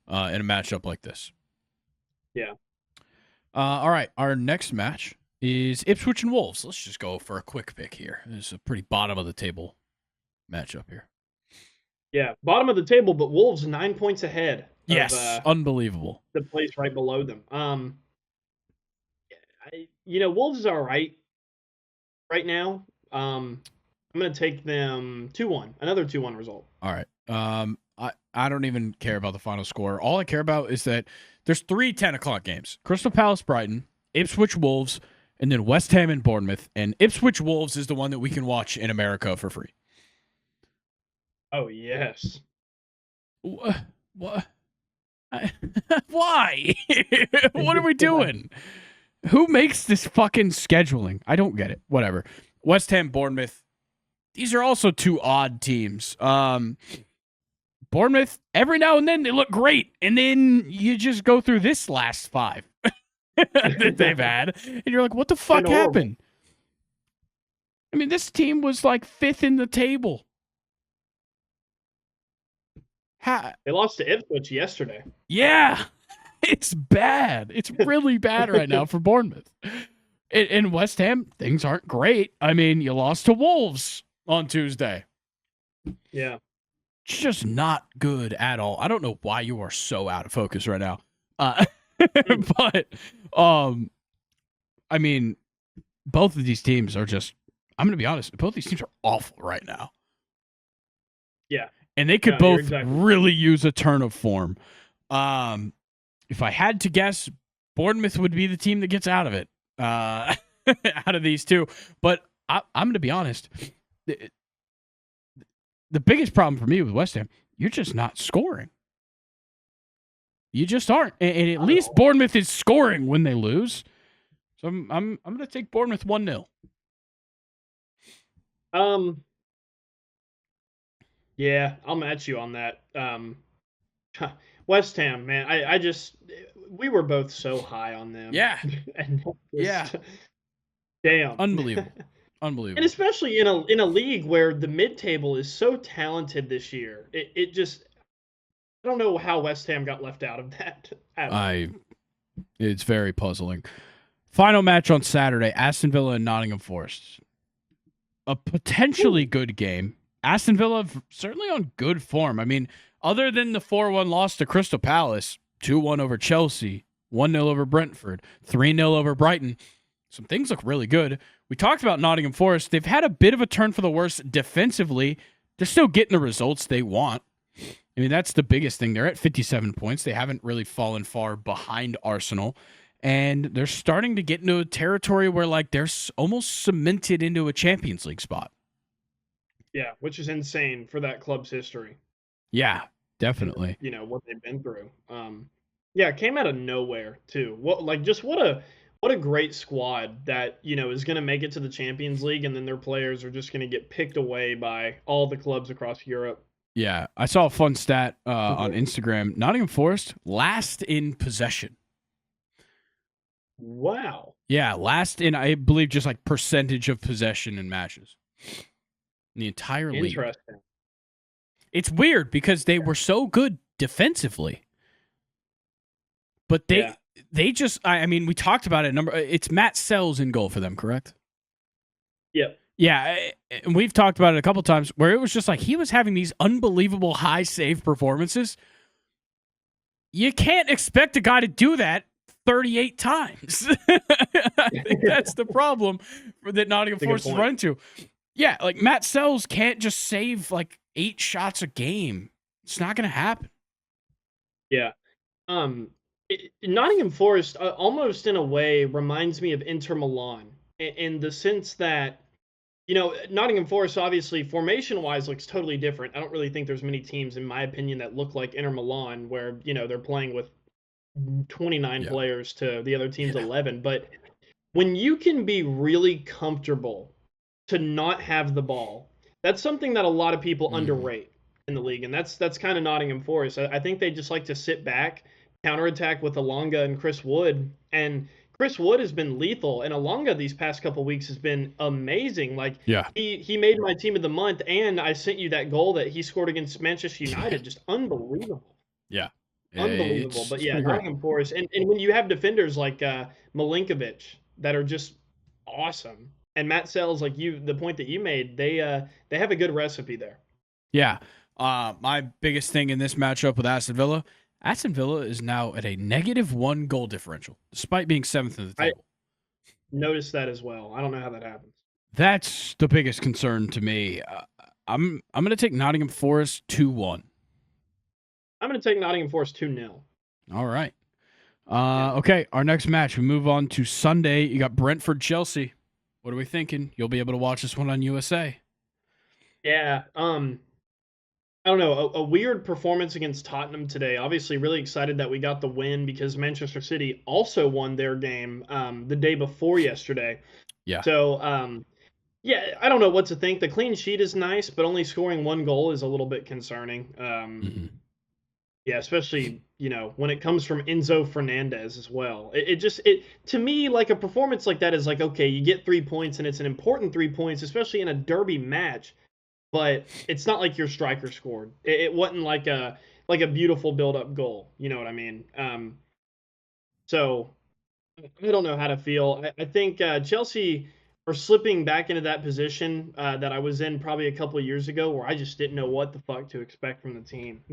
in a matchup like this. Yeah. All right, our next match is Ipswich and Wolves. Let's just go for a quick pick here. This is a pretty bottom of the table matchup here. Yeah, bottom of the table, but Wolves 9 points ahead. Yes, unbelievable. The place right below them. Wolves is all right now. I'm going to take them 2-1. Another 2-1 result. All right. I don't even care about the final score. All I care about is that there's 3 10 o'clock games. Crystal Palace, Brighton, Ipswich, Wolves, and then West Ham and Bournemouth. And Ipswich Wolves is the one that we can watch in America for free. Oh, yes. What? Why? What are we doing? Who makes this fucking scheduling? I don't get it. Whatever. West Ham, Bournemouth. These are also 2 odd teams. Bournemouth, every now and then they look great, and then you just go through this last 5 that they've had, and you're like, what the fuck happened? I mean, this team was like 5th in the table. They lost to Ipswich yesterday. Yeah, it's bad. It's really bad right now for Bournemouth. In West Ham, things aren't great. I mean, you lost to Wolves on Tuesday. Yeah. It's just not good at all. I don't know why you are so out of focus right now. But, I mean, both of these teams are just, I'm going to be honest, both these teams are awful right now. Yeah. And they could both really use a turn of form. If I had to guess, Bournemouth would be the team that gets out of it, out of these 2. But I'm going to be honest. The biggest problem for me with West Ham, you're just not scoring. You just aren't. And at least Bournemouth is scoring when they lose. So I'm going to take Bournemouth 1-0. Yeah, I'll match you on that. West Ham, man, we were both so high on them. Yeah. And damn. Unbelievable. And especially in a league where the mid-table is so talented this year, it just, I don't know how West Ham got left out of that. It's very puzzling. Final match on Saturday, Aston Villa and Nottingham Forest. A potentially good game. Aston Villa certainly on good form. I mean, other than the 4-1 loss to Crystal Palace, 2-1 over Chelsea, 1-0 over Brentford, 3-0 over Brighton, some things look really good. We talked about Nottingham Forest. They've had a bit of a turn for the worse defensively. They're still getting the results they want. I mean, that's the biggest thing. They're at 57 points. They haven't really fallen far behind Arsenal. And they're starting to get into a territory where, like, they're almost cemented into a Champions League spot. Yeah, which is insane for that club's history. Yeah, definitely. What they've been through. It came out of nowhere too. What what a great squad that, is going to make it to the Champions League, and then their players are just going to get picked away by all the clubs across Europe. Yeah, I saw a fun stat on Instagram. Nottingham Forest last in possession. Wow. Yeah, last in, I believe, just like percentage of possession in matches. In the entire league. Interesting. It's weird because they were so good defensively. But they just, I mean, we talked about it. It's Matt Sells in goal for them, correct? Yep. Yeah, and we've talked about it a couple times where it was just like he was having these unbelievable high save performances. You can't expect a guy to do that 38 times. I think that's the problem that Nottingham Forest is running to. Yeah, like Matt Sells can't just save like 8 shots a game. It's not going to happen. Yeah. Nottingham Forest almost in a way reminds me of Inter Milan in the sense that, Nottingham Forest obviously formation-wise looks totally different. I don't really think there's many teams, in my opinion, that look like Inter Milan where, they're playing with 29 players to the other team's 11. But when you can be really comfortable to not have the ball, that's something that a lot of people underrate in the league. And that's kind of Nottingham Forest. I think they just like to sit back, counterattack with Alonga and Chris Wood. And Chris Wood has been lethal, and Alonga these past couple weeks has been amazing. Like, he made my team of the month, and I sent you that goal that he scored against Manchester United. Just unbelievable. Yeah. Unbelievable. But yeah, Nottingham Forest. And when you have defenders like Milinkovic that are just awesome, and Matt Sells, like the point that you made, they have a good recipe there. Yeah. My biggest thing in this matchup with Aston Villa is now at a -1 goal differential, despite being 7th in the table. I noticed that as well. I don't know how that happens. That's the biggest concern to me. I'm going to take Nottingham Forest 2-1. I'm going to take Nottingham Forest 2-0. All right. Okay, our next match, we move on to Sunday. You got Brentford-Chelsea. What are we thinking? You'll be able to watch this one on USA. Yeah. I don't know, a weird performance against Tottenham today. Obviously, really excited that we got the win because Manchester City also won their game the day before yesterday. Yeah. So, I don't know what to think. The clean sheet is nice, but only scoring 1 goal is a little bit concerning. Yeah, especially, when it comes from Enzo Fernandez as well. It to me, like a performance like that is like, okay, you get 3 points and it's an important 3 points, especially in a derby match. But it's not like your striker scored. It wasn't like a beautiful build-up goal. You know what I mean? So I don't know how to feel. I think Chelsea are slipping back into that position that I was in probably a couple of years ago, where I just didn't know what the fuck to expect from the team.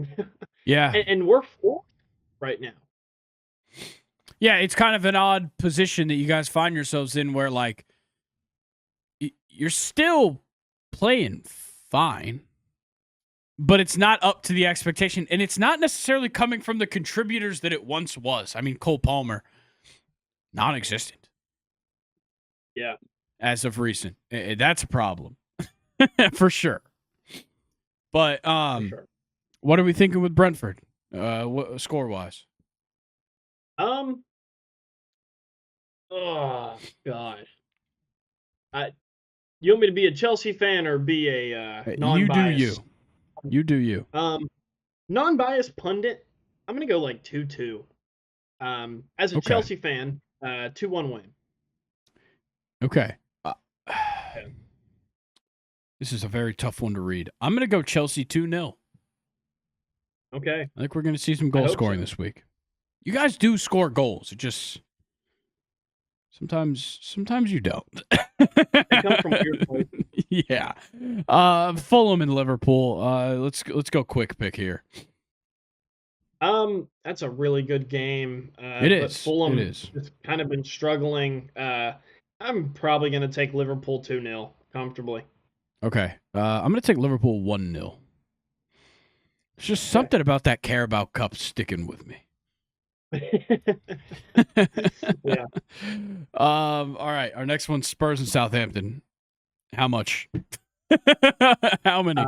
Yeah, and we're 4th right now. Yeah, it's kind of an odd position that you guys find yourselves in, where like you're still playing fine, but it's not up to the expectation, and it's not necessarily coming from the contributors that it once was. I mean, Cole Palmer, non-existent. Yeah. As of recent. That's a problem. For sure. But what are we thinking with Brentford? Score-wise? Oh gosh. You want me to be a Chelsea fan or be a non-biased? You do you. Non-biased pundit. I'm gonna go like 2-2. As a Chelsea fan, 2-1 win. Okay. This is a very tough one to read. I'm gonna go Chelsea 2-0. Okay. I think we're gonna see some goal scoring this week. You guys do score goals. It just sometimes you don't. They come from weird places. Yeah. Fulham and Liverpool. Let's go quick pick here. That's a really good game. It is. Fulham has kind of been struggling. I'm probably going to take Liverpool 2-0 comfortably. Okay. I'm going to take Liverpool 1-0. There's just something about that Carabao Cup sticking with me. Yeah. All right. Our next one's Spurs and Southampton. How much? How many?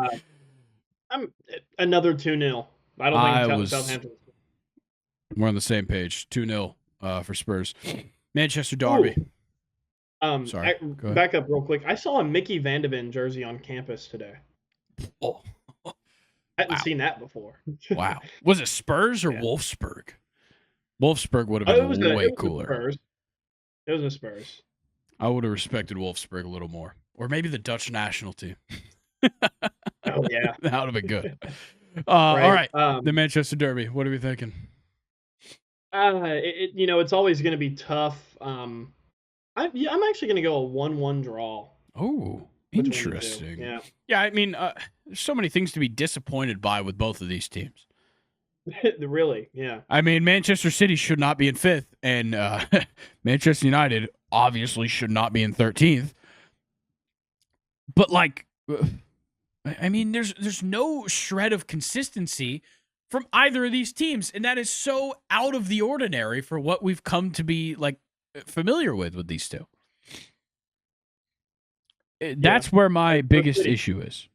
I'm another 2-0. I don't think Southampton. We're on the same page. 2-0 for Spurs. Manchester Derby. Ooh. Sorry. Go ahead. Back up real quick. I saw a Mickey Van de Ven jersey on campus today. Oh. I hadn't seen that before. Wow. Was it Spurs or Wolfsburg? Wolfsburg would have been way cooler. It was a Spurs. I would have respected Wolfsburg a little more. Or maybe the Dutch national team. Oh, yeah. That would have been good. Right. All right. The Manchester Derby. What are we thinking? It's always going to be tough. I'm actually going to go a 1-1 draw. Oh, interesting. Yeah. Yeah, I mean, there's so many things to be disappointed by with both of these teams. Really, yeah. I mean, Manchester City should not be in 5th, and Manchester United obviously should not be in 13th. But, like, I mean, there's no shred of consistency from either of these teams, and that is so out of the ordinary for what we've come to be, like, familiar with these two. That's where my biggest issue is.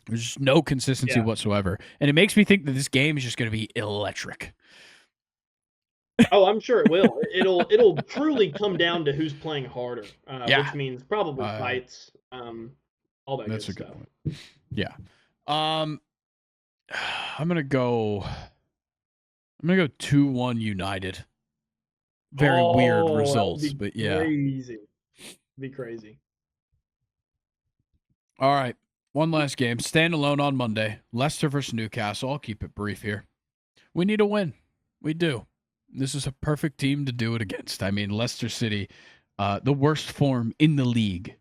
There's just no consistency whatsoever. And it makes me think that this game is just going to be electric. Oh, I'm sure it will. It'll truly come down to who's playing harder, which means probably fights, all that good stuff. That's a good one. Yeah. I'm going to go 2-1 United. Very weird results, but yeah. Crazy. Be crazy. All right. One last game. Standalone on Monday. Leicester versus Newcastle. I'll keep it brief here. We need a win. We do. This is a perfect team to do it against. I mean, Leicester City, the worst form in the league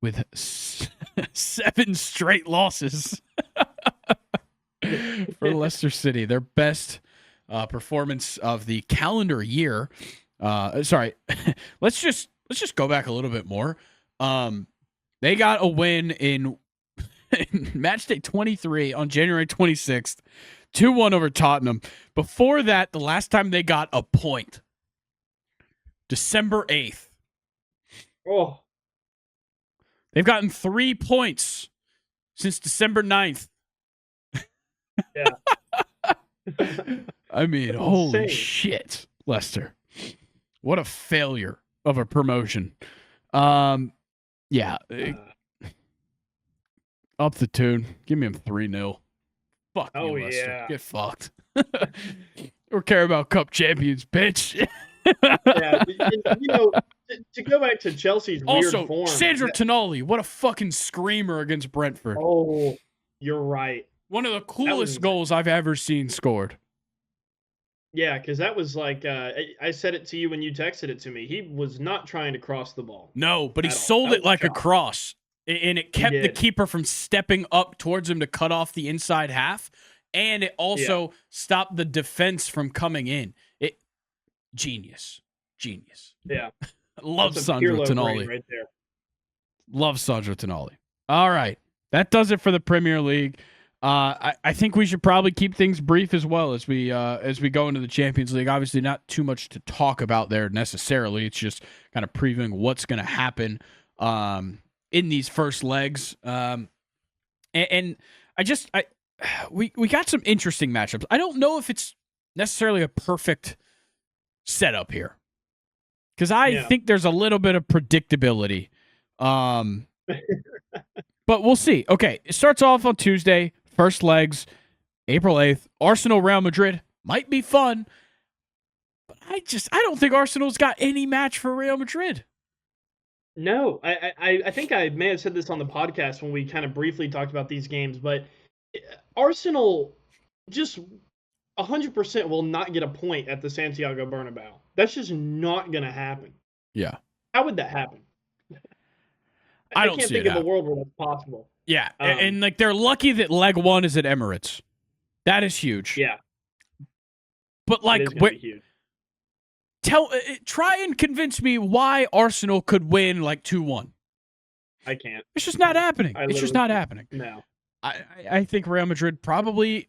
with 7 straight losses for Leicester City. Their best performance of the calendar year. Sorry. Let's just go back a little bit more. They got a win in match day 23 on January 26th, 2-1 over Tottenham. Before that, the last time they got a point, December 8th. Oh. They've gotten 3 points since December 9th. Yeah. I mean, holy shit, Leicester. What a failure of a promotion. Yeah. Up the tune. Give me him 3-0. Fuck you, Leicester. Yeah. Get fucked. Or care about cup champions, bitch. Yeah. To go back to Chelsea's weird form. Also, Sandro Tonali, what a fucking screamer against Brentford. Oh, you're right. One of the coolest goals I've ever seen scored. Yeah, because that was like, I said it to you when you texted it to me. He was not trying to cross the ball. No, but he sold it like a cross. And it kept the keeper from stepping up towards him to cut off the inside half. And it also stopped the defense from coming in. Genius. Yeah. Love Sandro Tonali. Right there. Love Sandro Tonali. All right. That does it for the Premier League. I think we should probably keep things brief as well as we go into the Champions League. Obviously, not too much to talk about there necessarily. It's just kind of previewing what's going to happen in these first legs. And we got some interesting matchups. I don't know if it's necessarily a perfect setup here because I think there's a little bit of predictability. But we'll see. Okay, it starts off on Tuesday. First legs, April 8th. Arsenal, Real Madrid might be fun, but I don't think Arsenal's got any match for Real Madrid. No, I think I may have said this on the podcast when we kind of briefly talked about these games, but Arsenal just 100% will not get a point at the Santiago Bernabeu. That's just not going to happen. Yeah. How would that happen? I can't think of a world where that's possible. Yeah, and like they're lucky that leg one is at Emirates. That is huge. Yeah. But like, huge. Try and convince me why Arsenal could win like 2-1. I can't. It's just not happening. It's just not happening. No. I think Real Madrid probably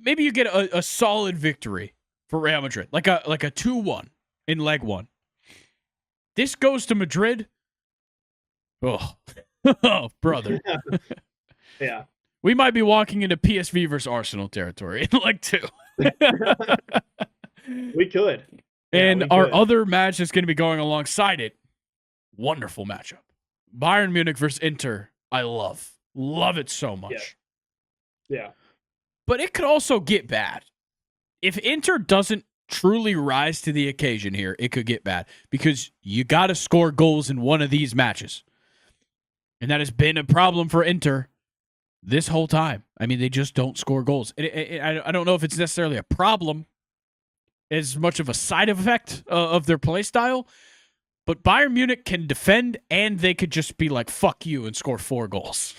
maybe you get a solid victory for Real Madrid, like a 2-1 in leg one. This goes to Madrid. Oh, oh brother. Yeah. We might be walking into PSV versus Arsenal territory in leg 2. We could. Yeah, And we our could. other match that's going to be going alongside it, wonderful matchup. Bayern Munich versus Inter. I love it so much. Yeah. But it could also get bad. If Inter doesn't truly rise to the occasion here, it could get bad because you got to score goals in one of these matches. And that has been a problem for Inter this whole time. I mean, they just don't score goals. I don't know if it's necessarily a problem as much of a side effect of their play style, but Bayern Munich can defend and they could just be like, fuck you, and score 4 goals.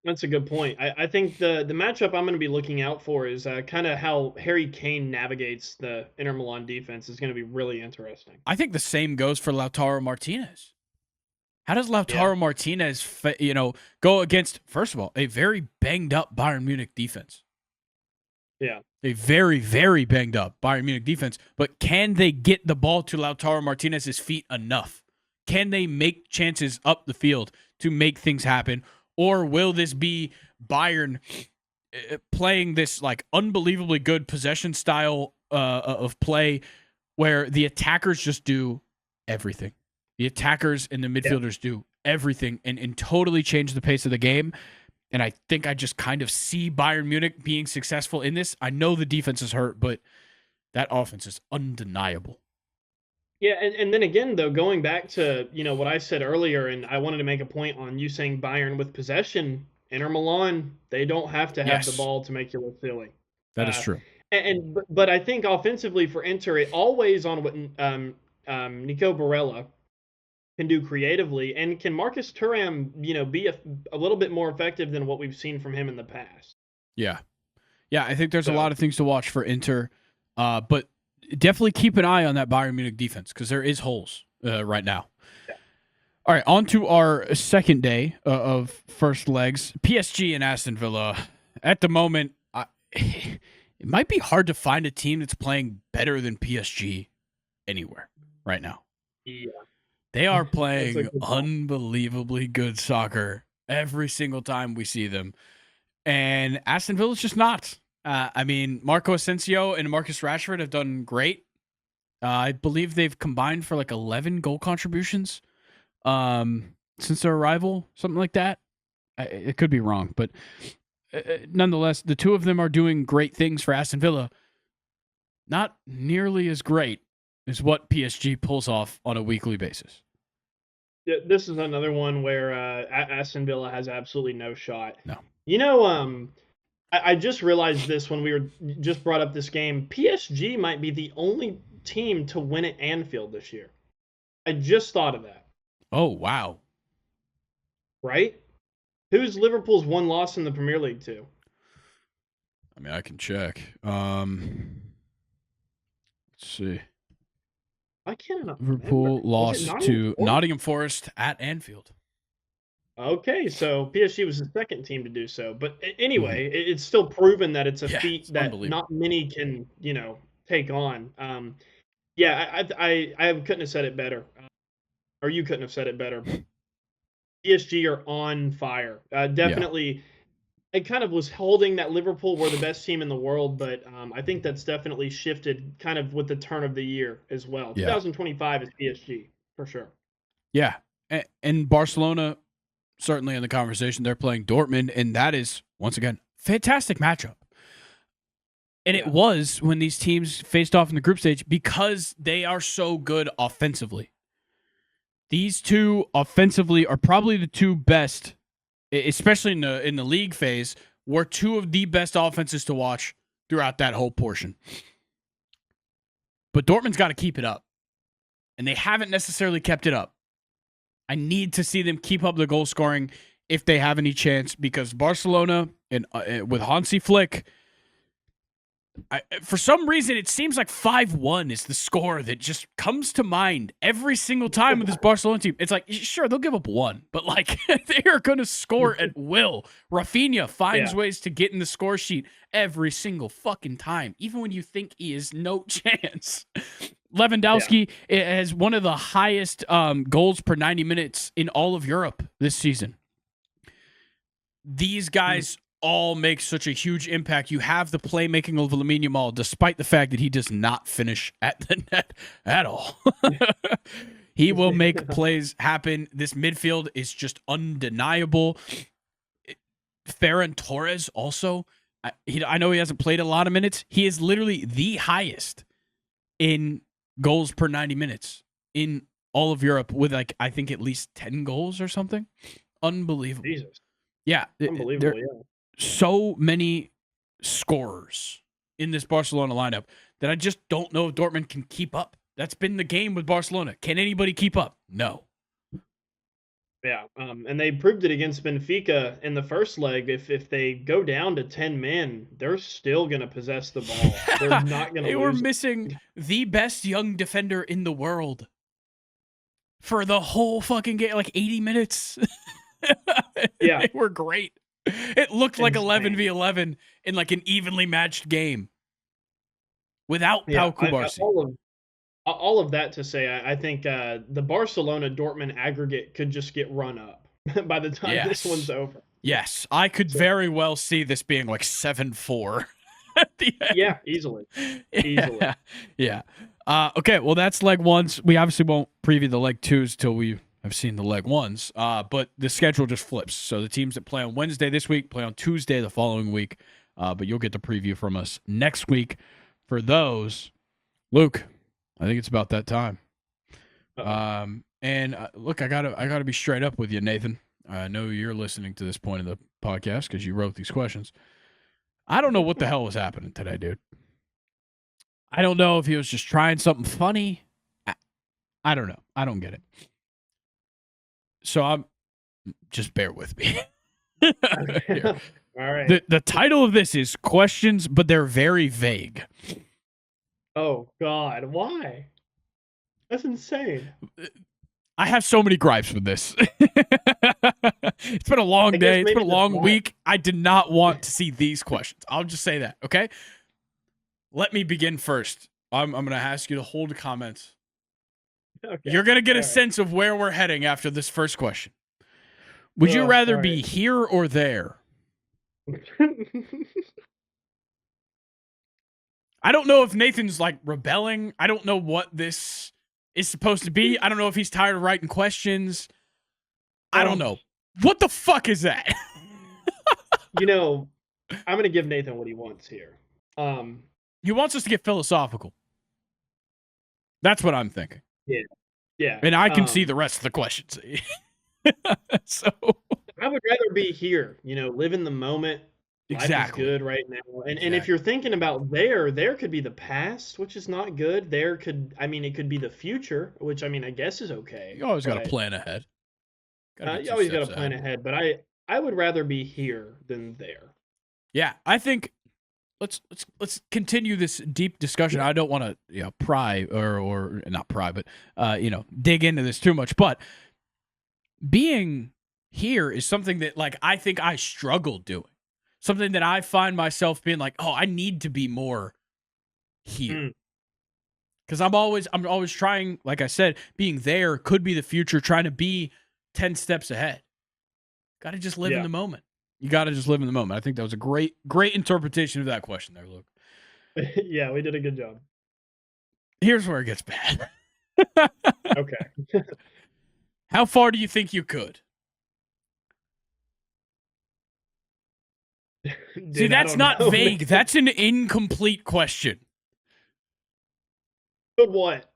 That's a good point. I think the matchup I'm going to be looking out for is kind of how Harry Kane navigates the Inter Milan defense is going to be really interesting. I think the same goes for Lautaro Martinez. How does Lautaro Martinez, go against, first of all, a very banged up Bayern Munich defense? Yeah. A very, very banged up Bayern Munich defense. But can they get the ball to Lautaro Martinez's feet enough? Can they make chances up the field to make things happen? Or will this be Bayern playing this like unbelievably good possession style of play where the attackers just do everything? The attackers and the midfielders do everything and totally change the pace of the game. And I think I just kind of see Bayern Munich being successful in this. I know the defense is hurt, but that offense is undeniable. Yeah, and then again, though, going back to, what I said earlier, and I wanted to make a point on you saying Bayern with possession, Inter Milan, they don't have to have the ball to make you look silly. That is true. But I think offensively for Inter, it always on what Nico Barella can do creatively, and can Marcus Thuram, be a little bit more effective than what we've seen from him in the past. Yeah. Yeah, I think there's a lot of things to watch for Inter, but definitely keep an eye on that Bayern Munich defense because there is holes right now. Yeah. All right, on to our second day of first legs. PSG and Aston Villa. At the moment, it might be hard to find a team that's playing better than PSG anywhere right now. Yeah. They are playing unbelievably good soccer every single time we see them. And Aston Villa's just not. Marco Asensio and Marcus Rashford have done great. I believe they've combined for like 11 goal contributions since their arrival, something like that. It could be wrong, but nonetheless, the two of them are doing great things for Aston Villa. Not nearly as great as what PSG pulls off on a weekly basis. Yeah, this is another one where Aston Villa has absolutely no shot. No. I just realized this when we were just brought up this game. PSG might be the only team to win at Anfield this year. I just thought of that. Oh, wow. Right? Who's Liverpool's one loss in the Premier League to? I can check. Let's see. I cannot Liverpool remember. lost to Nottingham Forest at Anfield. Okay, so PSG was the second team to do so. But anyway, it's still proven that it's a feat that not many can, take on. I couldn't have said it better. Or you couldn't have said it better. PSG are on fire. Definitely, it kind of was holding that Liverpool were the best team in the world, but I think that's definitely shifted kind of with the turn of the year as well. Yeah. 2025 is PSG, for sure. Yeah, and Barcelona certainly in the conversation. They're playing Dortmund, and that is, once again, fantastic matchup. And it was when these teams faced off in the group stage because they are so good offensively. These two offensively are probably the two best, especially in the league phase, were two of the best offenses to watch throughout that whole portion. But Dortmund's got to keep it up. And they haven't necessarily kept it up. I need to see them keep up the goal scoring if they have any chance, because Barcelona and with Hansi Flick, for some reason, it seems like 5-1 is the score that just comes to mind every single time with this Barcelona team. It's like, sure, they'll give up one, but like they are going to score at will. Rafinha finds ways to get in the score sheet every single fucking time, even when you think he has no chance. Lewandowski has one of the highest goals per 90 minutes in all of Europe this season. These guys all make such a huge impact. You have the playmaking of Lamine Yamal, despite the fact that he does not finish at the net at all. He will make plays happen. This midfield is just undeniable. Ferran Torres also, I know he hasn't played a lot of minutes. He is literally the highest in goals per 90 minutes in all of Europe with, like, I think at least 10 goals or something. Unbelievable. Jesus. Yeah. Unbelievable, yeah. So many scorers in this Barcelona lineup that I just don't know if Dortmund can keep up. That's been the game with Barcelona. Can anybody keep up? No. Yeah, and they proved it against Benfica in the first leg. If they go down to 10 men, they're still going to possess the ball. They're not going to lose. They were missing the best young defender in the world for the whole fucking game, like 80 minutes. Yeah. They were great. It looked like Insane. 11v11 in like an evenly matched game without Pau Kubarsi. All of that to say, I think the Barcelona-Dortmund aggregate could just get run up by the time this one's over. Yes, I could very well see this being like 7-4 at the end. Yeah, easily. Yeah. Okay, well, that's leg ones. We obviously won't preview the leg twos till we have seen the leg ones, but the schedule just flips. So the teams that play on Wednesday this week play on Tuesday the following week, but you'll get the preview from us next week for those. Luke, I think it's about that time. And look, I gotta be straight up with you, Nathan. I know you're listening to this point of the podcast because you wrote these questions. I don't know what the hell was happening today, dude. I don't know if he was just trying something funny. I don't know. I don't get it. So just bear with me. All right. The title of this is questions, but they're very vague. Oh, God. Why? That's insane. I have so many gripes with this. It's been a long day. It's been a long week. I did not want to see these questions. I'll just say that, okay? Let me begin first. I'm going to ask you to hold comments. Okay. You're going to get a sense of where we're heading after this first question. Would you rather be here or there? I don't know if Nathan's like rebelling. I don't know what this is supposed to be. I don't know if he's tired of writing questions. I don't know. What the fuck is that? I'm going to give Nathan what he wants here. He wants us to get philosophical. That's what I'm thinking. Yeah. And I can see the rest of the questions. So I would rather be here, live in the moment. Exactly. Life is good right now. And if you're thinking about there could be the past, which is not good. It could be the future, which I guess is okay. You always got to plan ahead. You always got to plan ahead, but I would rather be here than there. Yeah, I think let's continue this deep discussion. I don't want to pry or not pry, but dig into this too much. But being here is something that I think I struggle doing. Something that I find myself being like, oh, I need to be more here. Because I'm always trying, like I said, being there could be the future, trying to be 10 steps ahead. Got to just live in the moment. You got to just live in the moment. I think that was a great interpretation of that question there, Luke. Yeah, we did a good job. Here's where it gets bad. Okay. How far do you think you could? Dude, see, that's not vague. Man. That's an incomplete question. But what?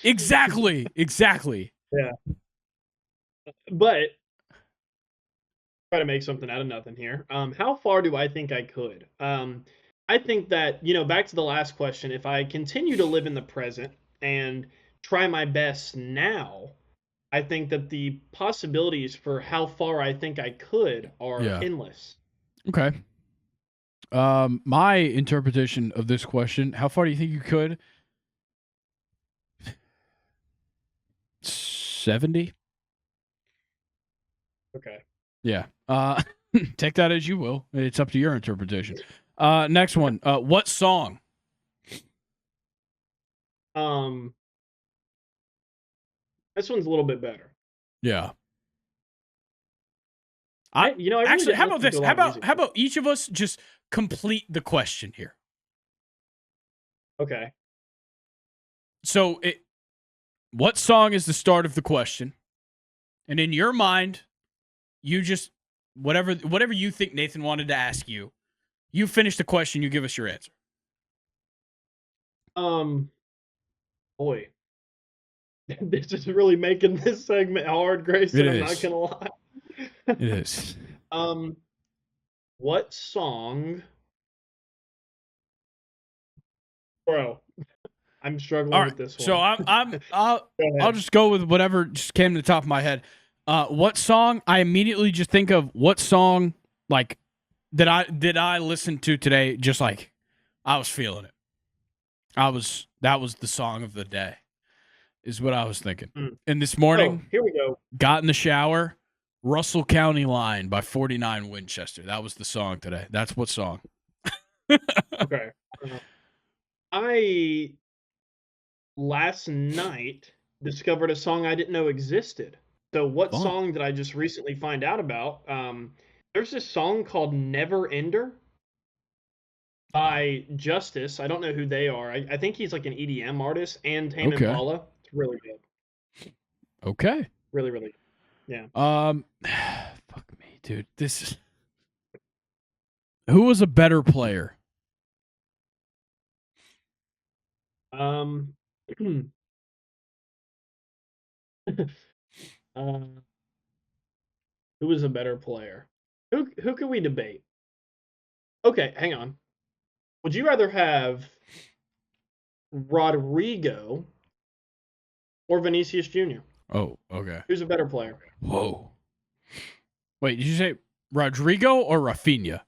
Exactly. Yeah. But try to make something out of nothing here. How far do I think I could? I think that, back to the last question, if I continue to live in the present and try my best now, I think that the possibilities for how far I think I could are endless. Okay. My interpretation of this question, how far do you think you could? 70? Okay. Yeah. Take that as you will. It's up to your interpretation. Next one. What song? This one's a little bit better. Yeah. I really Actually, didn't how about listen to this? a lot of music. How about each of us just complete the question here? Okay. So, what song is the start of the question? And in your mind, you just whatever you think Nathan wanted to ask you, you finish the question, you give us your answer. Boy, this is really making this segment hard, Grayson. I'm not gonna lie. It is. What song, bro? I'm struggling All right. with this So one. I'll just go with whatever just came to the top of my head. What song? I immediately just think of what song like did I listen to today? Just like I was feeling it. That was the song of the day, is what I was thinking. And this morning, here we go. got in the shower, Russell County Line by 49 Winchester. That was the song today. That's what song. Okay. I last night discovered a song I didn't know existed. So what Fun. song did I just recently find out about? There's this song called Never Ender by Justice. I don't know who they are. I think he's like an EDM artist, and Tame Impala. It's really good. Okay. Really, really good. Yeah. Fuck me, dude. Who was a better player? Uh, who was a better player? Who could we debate? Okay, hang on. Would you rather have Rodrigo or Vinicius Jr.? Oh, okay. Who's a better player? Whoa. Wait, did you say Rodrigo or Rafinha?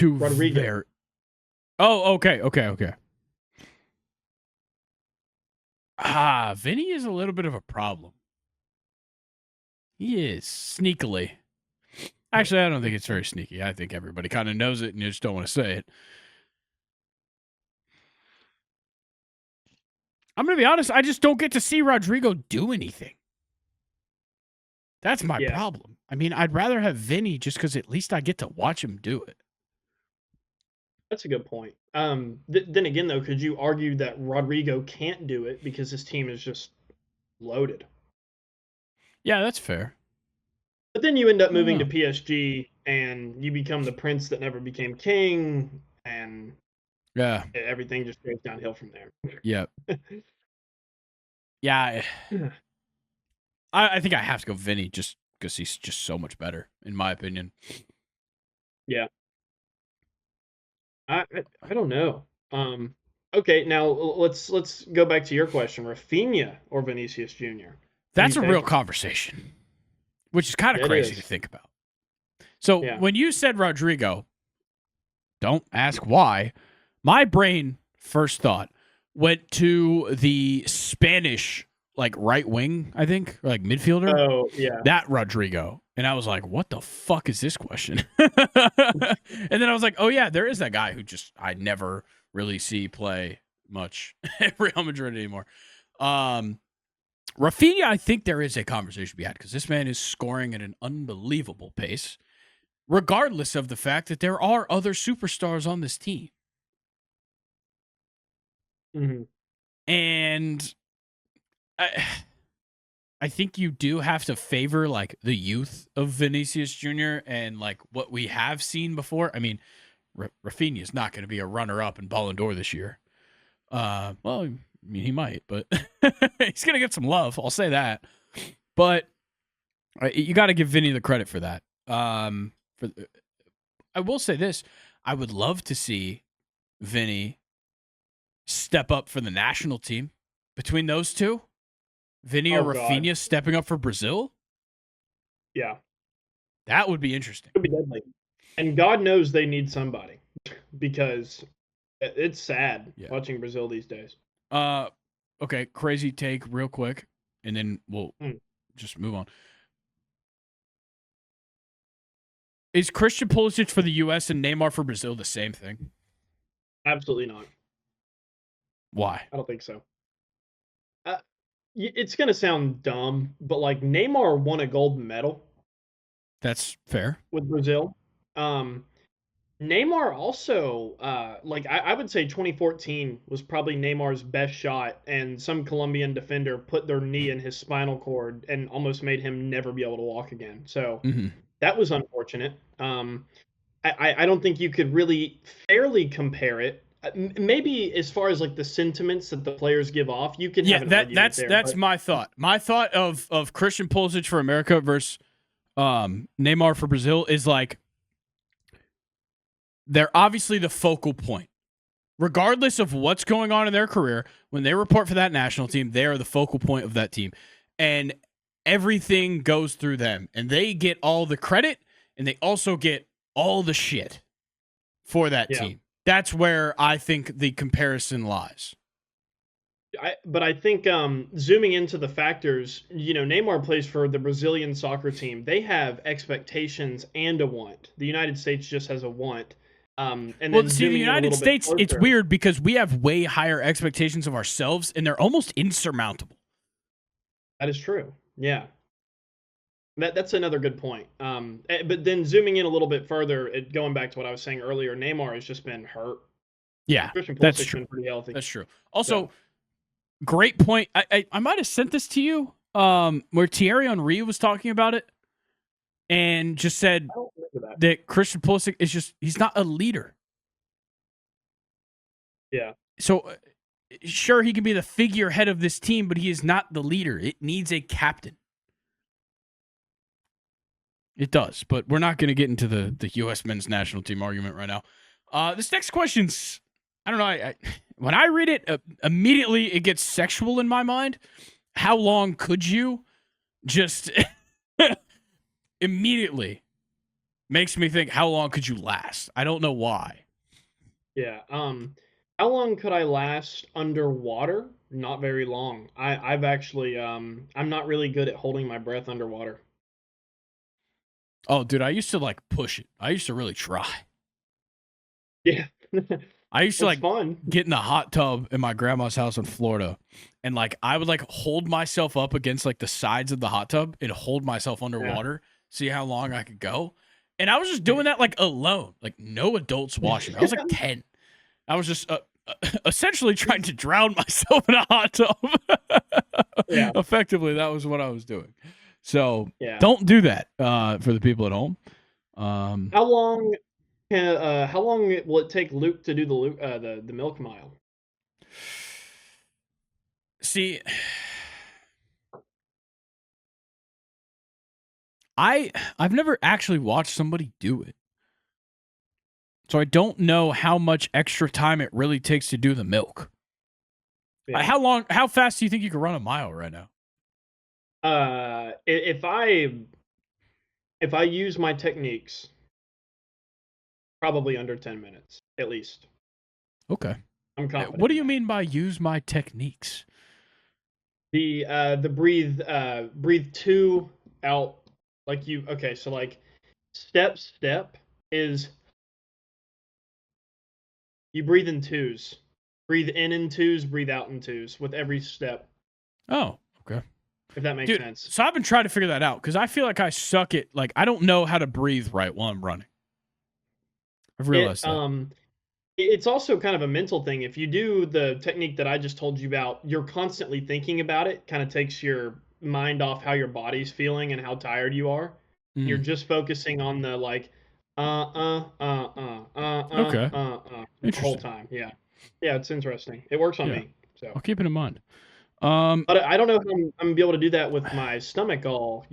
Rodrigo. Oh, okay. Vinny is a little bit of a problem. He is sneakily. Actually, I don't think it's very sneaky. I think everybody kind of knows it and you just don't want to say it. I'm going to be honest. I just don't get to see Rodrigo do anything. That's my problem. I mean, I'd rather have Vinny just because at least I get to watch him do it. That's a good point. Then again, though, could you argue that Rodrigo can't do it because his team is just loaded? Yeah, that's fair. But then you end up moving to PSG and you become the prince that never became king, and everything just goes downhill from there. Yeah. Yeah. I think I have to go Vinny just because he's just so much better, in my opinion. Yeah. I don't know. Okay, now let's go back to your question: Rafinha or Vinicius Jr.? That's a real conversation, which is kind of crazy to think about. So when you said Rodrigo, don't ask why, my brain first thought went to the Spanish like right wing, I think, or like midfielder. Oh, yeah. That Rodrigo. And I was like, what the fuck is this question? And then I was like, oh, yeah, there is that guy who just I never really see play much at Real Madrid anymore. Rafinha, I think there is a conversation to be had because this man is scoring at an unbelievable pace, regardless of the fact that there are other superstars on this team. Mm-hmm. And I think you do have to favor like the youth of Vinicius Jr. and like what we have seen before. I mean, Rafinha is not going to be a runner-up in Ballon d'Or this year. Well, I mean, he might, but he's going to get some love. I'll say that. But you got to give Vinny the credit for that. I will say this: I would love to see Vinny step up for the national team. Between those two, Vinny or Rafinha stepping up for Brazil? Yeah. That would be interesting. It would be deadly. And God knows they need somebody because it's sad watching Brazil these days. Okay, crazy take real quick, and then we'll just move on. Is Christian Pulisic for the U.S. and Neymar for Brazil the same thing? Absolutely not. Why? I don't think so. It's going to sound dumb, but like Neymar won a gold medal That's fair. with Brazil. Neymar also, I would say 2014 was probably Neymar's best shot, and some Colombian defender put their knee in his spinal cord and almost made him never be able to walk again. So that was unfortunate. I don't think you could really fairly compare it. Maybe as far as like the sentiments that the players give off, you can have an argument there. That's my thought. My thought of Christian Pulisic for America versus Neymar for Brazil is like they're obviously the focal point. Regardless of what's going on in their career, when they report for that national team, they are the focal point of that team. And everything goes through them. And they get all the credit, and they also get all the shit for that team. That's where I think the comparison lies. But I think zooming into the factors, Neymar plays for the Brazilian soccer team. They have expectations and a want. The United States just has a want. And then see, the United States, it's weird because we have way higher expectations of ourselves, and they're almost insurmountable. That is true. Yeah. That's another good point. But then zooming in a little bit further, going back to what I was saying earlier, Neymar has just been hurt. Yeah, that's true. Been pretty healthy. That's true. Also, great point. I might have sent this to you where Thierry Henry was talking about it and just said that Christian Pulisic is he's not a leader. Yeah. So, sure, he can be the figurehead of this team, but he is not the leader. It needs a captain. It does, but we're not going to get into the U.S. men's national team argument right now. This next question's, I don't know, when I read it, immediately it gets sexual in my mind. How long could you? Just immediately makes me think, how long could you last? I don't know why. Yeah. How long could I last underwater? Not very long. I've actually, I'm not really good at holding my breath underwater. Oh, dude, I used to push it. I used to really try. Yeah. I used to fun. Get in the hot tub in my grandma's house in Florida, and I would hold myself up against the sides of the hot tub and hold myself underwater, see how long I could go. And I was just doing that alone, no adults watching. I was 10. I was just essentially trying to drown myself in a hot tub. Yeah. Effectively, that was what I was doing. So don't do that for the people at home. How long will it take Luke to do the milk mile? See, I've never actually watched somebody do it. So I don't know how much extra time it really takes to do the milk. Yeah. How fast do you think you could run a mile right now? If I use my techniques, probably under 10 minutes, at least. Okay. I'm confident. What do you mean by use my techniques? The breathe two out so step is you breathe in twos. Breathe in twos, breathe out in twos with every step. Oh, okay. If that makes sense. So I've been trying to figure that out because I feel like I suck at I don't know how to breathe right while I'm running. I've realized that. It's also kind of a mental thing. If you do the technique that I just told you about, you're constantly thinking about it. Kind of takes your mind off how your body's feeling and how tired you are. You're just focusing on the the whole time. Yeah, it's interesting. It works on me. So I'll keep it in mind. But I don't know if I'm gonna be able to do that with my stomach all,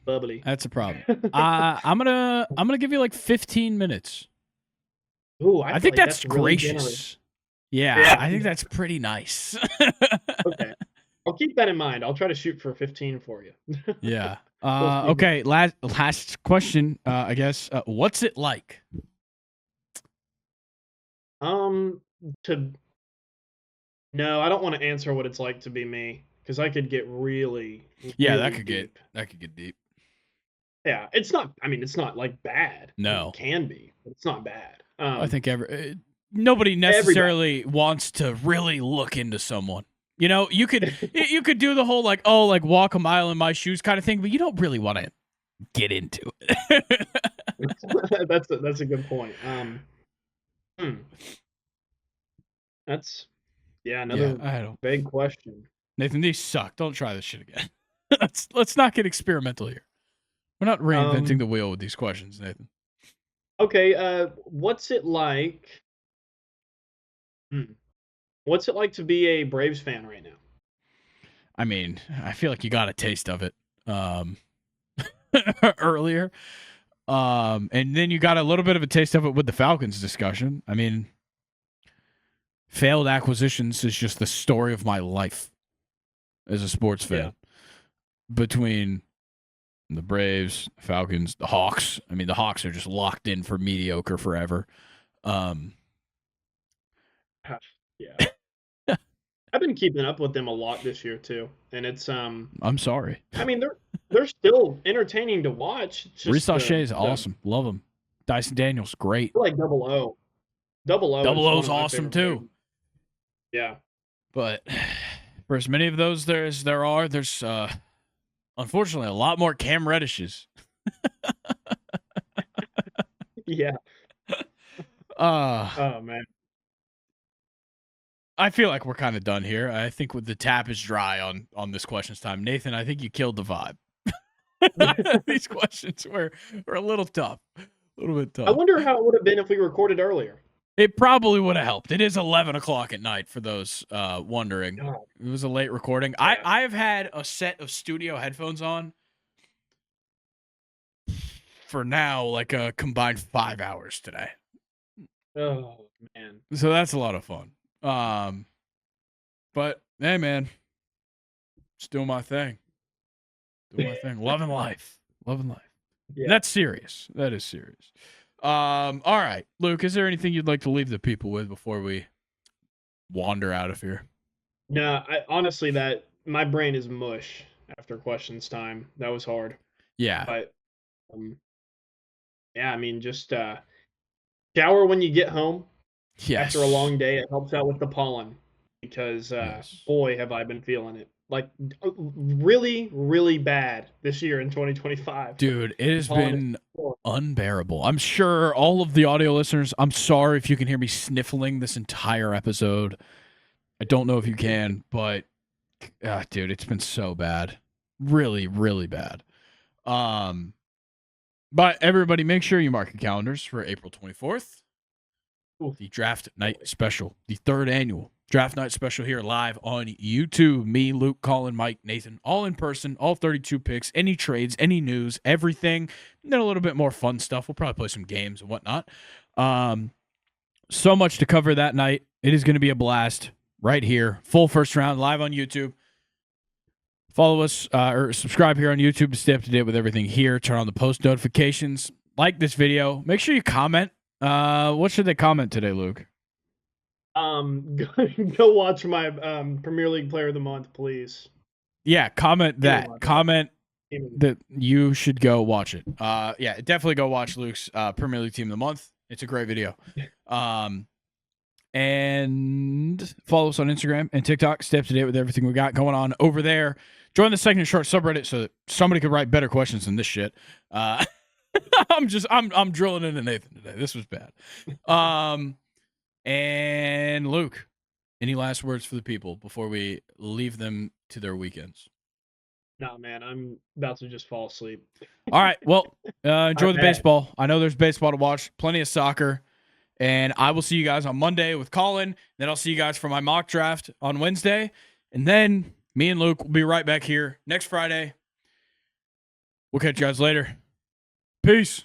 bubbly. That's a problem. I'm gonna give you 15 minutes. Ooh, I think that's gracious. Really yeah, I think that's pretty nice. Okay, I'll keep that in mind. I'll try to shoot for 15 for you. Yeah. Okay. Last question. I guess. What's it like? No, I don't want to answer what it's like to be me because I could get really that could get deep. Yeah, it's not. I mean, it's not bad. No, it can be, but it's not bad. I think nobody necessarily wants to really look into someone. You could do the whole walk a mile in my shoes kind of thing, but you don't really want to get into it. That's a good point. That's another I don't. big question. Nathan, these suck. Don't try this shit again. Let's not get experimental here. We're not reinventing the wheel with these questions, Nathan. Okay, what's it like? What's it like to be a Braves fan right now? I mean, I feel like you got a taste of it earlier. And then you got a little bit of a taste of it with the Falcons discussion. I mean, failed acquisitions is just the story of my life as a sports fan. Yeah. Between the Braves, the Falcons, the Hawks. I mean, the Hawks are just locked in for mediocre forever. Yeah. I've been keeping up with them a lot this year too, and it's I'm sorry. I mean, they're still entertaining to watch. Reese O'Shea is awesome. Love him. Dyson Daniels, great. I like Double O. Double O's awesome too. Games. Yeah. But for as many of those there's unfortunately a lot more Cam Reddishes. Yeah. Oh man. I feel like we're kind of done here. I think the tap is dry on this questions time. Nathan, I think you killed the vibe. These questions were a little tough. A little bit tough. I wonder how it would have been if we recorded earlier. It probably would have helped. It is 11 o'clock at night for those wondering. God. It was a late recording. Yeah. I have had a set of studio headphones on for now like a combined 5 hours today. Oh man. So that's a lot of fun. But hey man, just doing my thing. Loving life. Yeah. That's serious. That is serious. All right, Luke, is there anything you'd like to leave the people with before we wander out of here? No, honestly, that my brain is mush after questions time. That was hard. Yeah. But I mean, just shower when you get home. Yes. After a long day, it helps out with the pollen because boy, have I been feeling it. Like really, really bad this year in 2025. Dude, it has been unbearable. I'm sure all of the audio listeners, I'm sorry if you can hear me sniffling this entire episode. I don't know if you can, but dude, it's been so bad. Really, really bad. But everybody, make sure you mark your calendars for April 24th. The Draft Night Special, the third annual Draft Night Special here live on YouTube. Me, Luke, Colin, Mike, Nathan, all in person, all 32 picks, any trades, any news, everything. And then a little bit more fun stuff. We'll probably play some games and whatnot. So much to cover that night. It is going to be a blast right here. Full first round live on YouTube. Follow us or subscribe here on YouTube to stay up to date with everything here. Turn on the post notifications. Like this video. Make sure you comment. What should they comment today, Luke? Go watch my Premier League Player of the Month, please. Yeah, comment that. Comment that you should go watch it. Yeah, definitely go watch Luke's Premier League Team of the Month. It's a great video. And follow us on Instagram and TikTok. Stay up to date with everything we got going on over there. Join the Second and Short subreddit so that somebody could write better questions than this shit. I'm drilling into Nathan today. This was bad. And Luke, any last words for the people before we leave them to their weekends? No, man, I'm about to just fall asleep. All right. Well, enjoy the baseball. I know there's baseball to watch. Plenty of soccer. And I will see you guys on Monday with Colin. Then I'll see you guys for my mock draft on Wednesday. And then me and Luke will be right back here next Friday. We'll catch you guys later. Peace.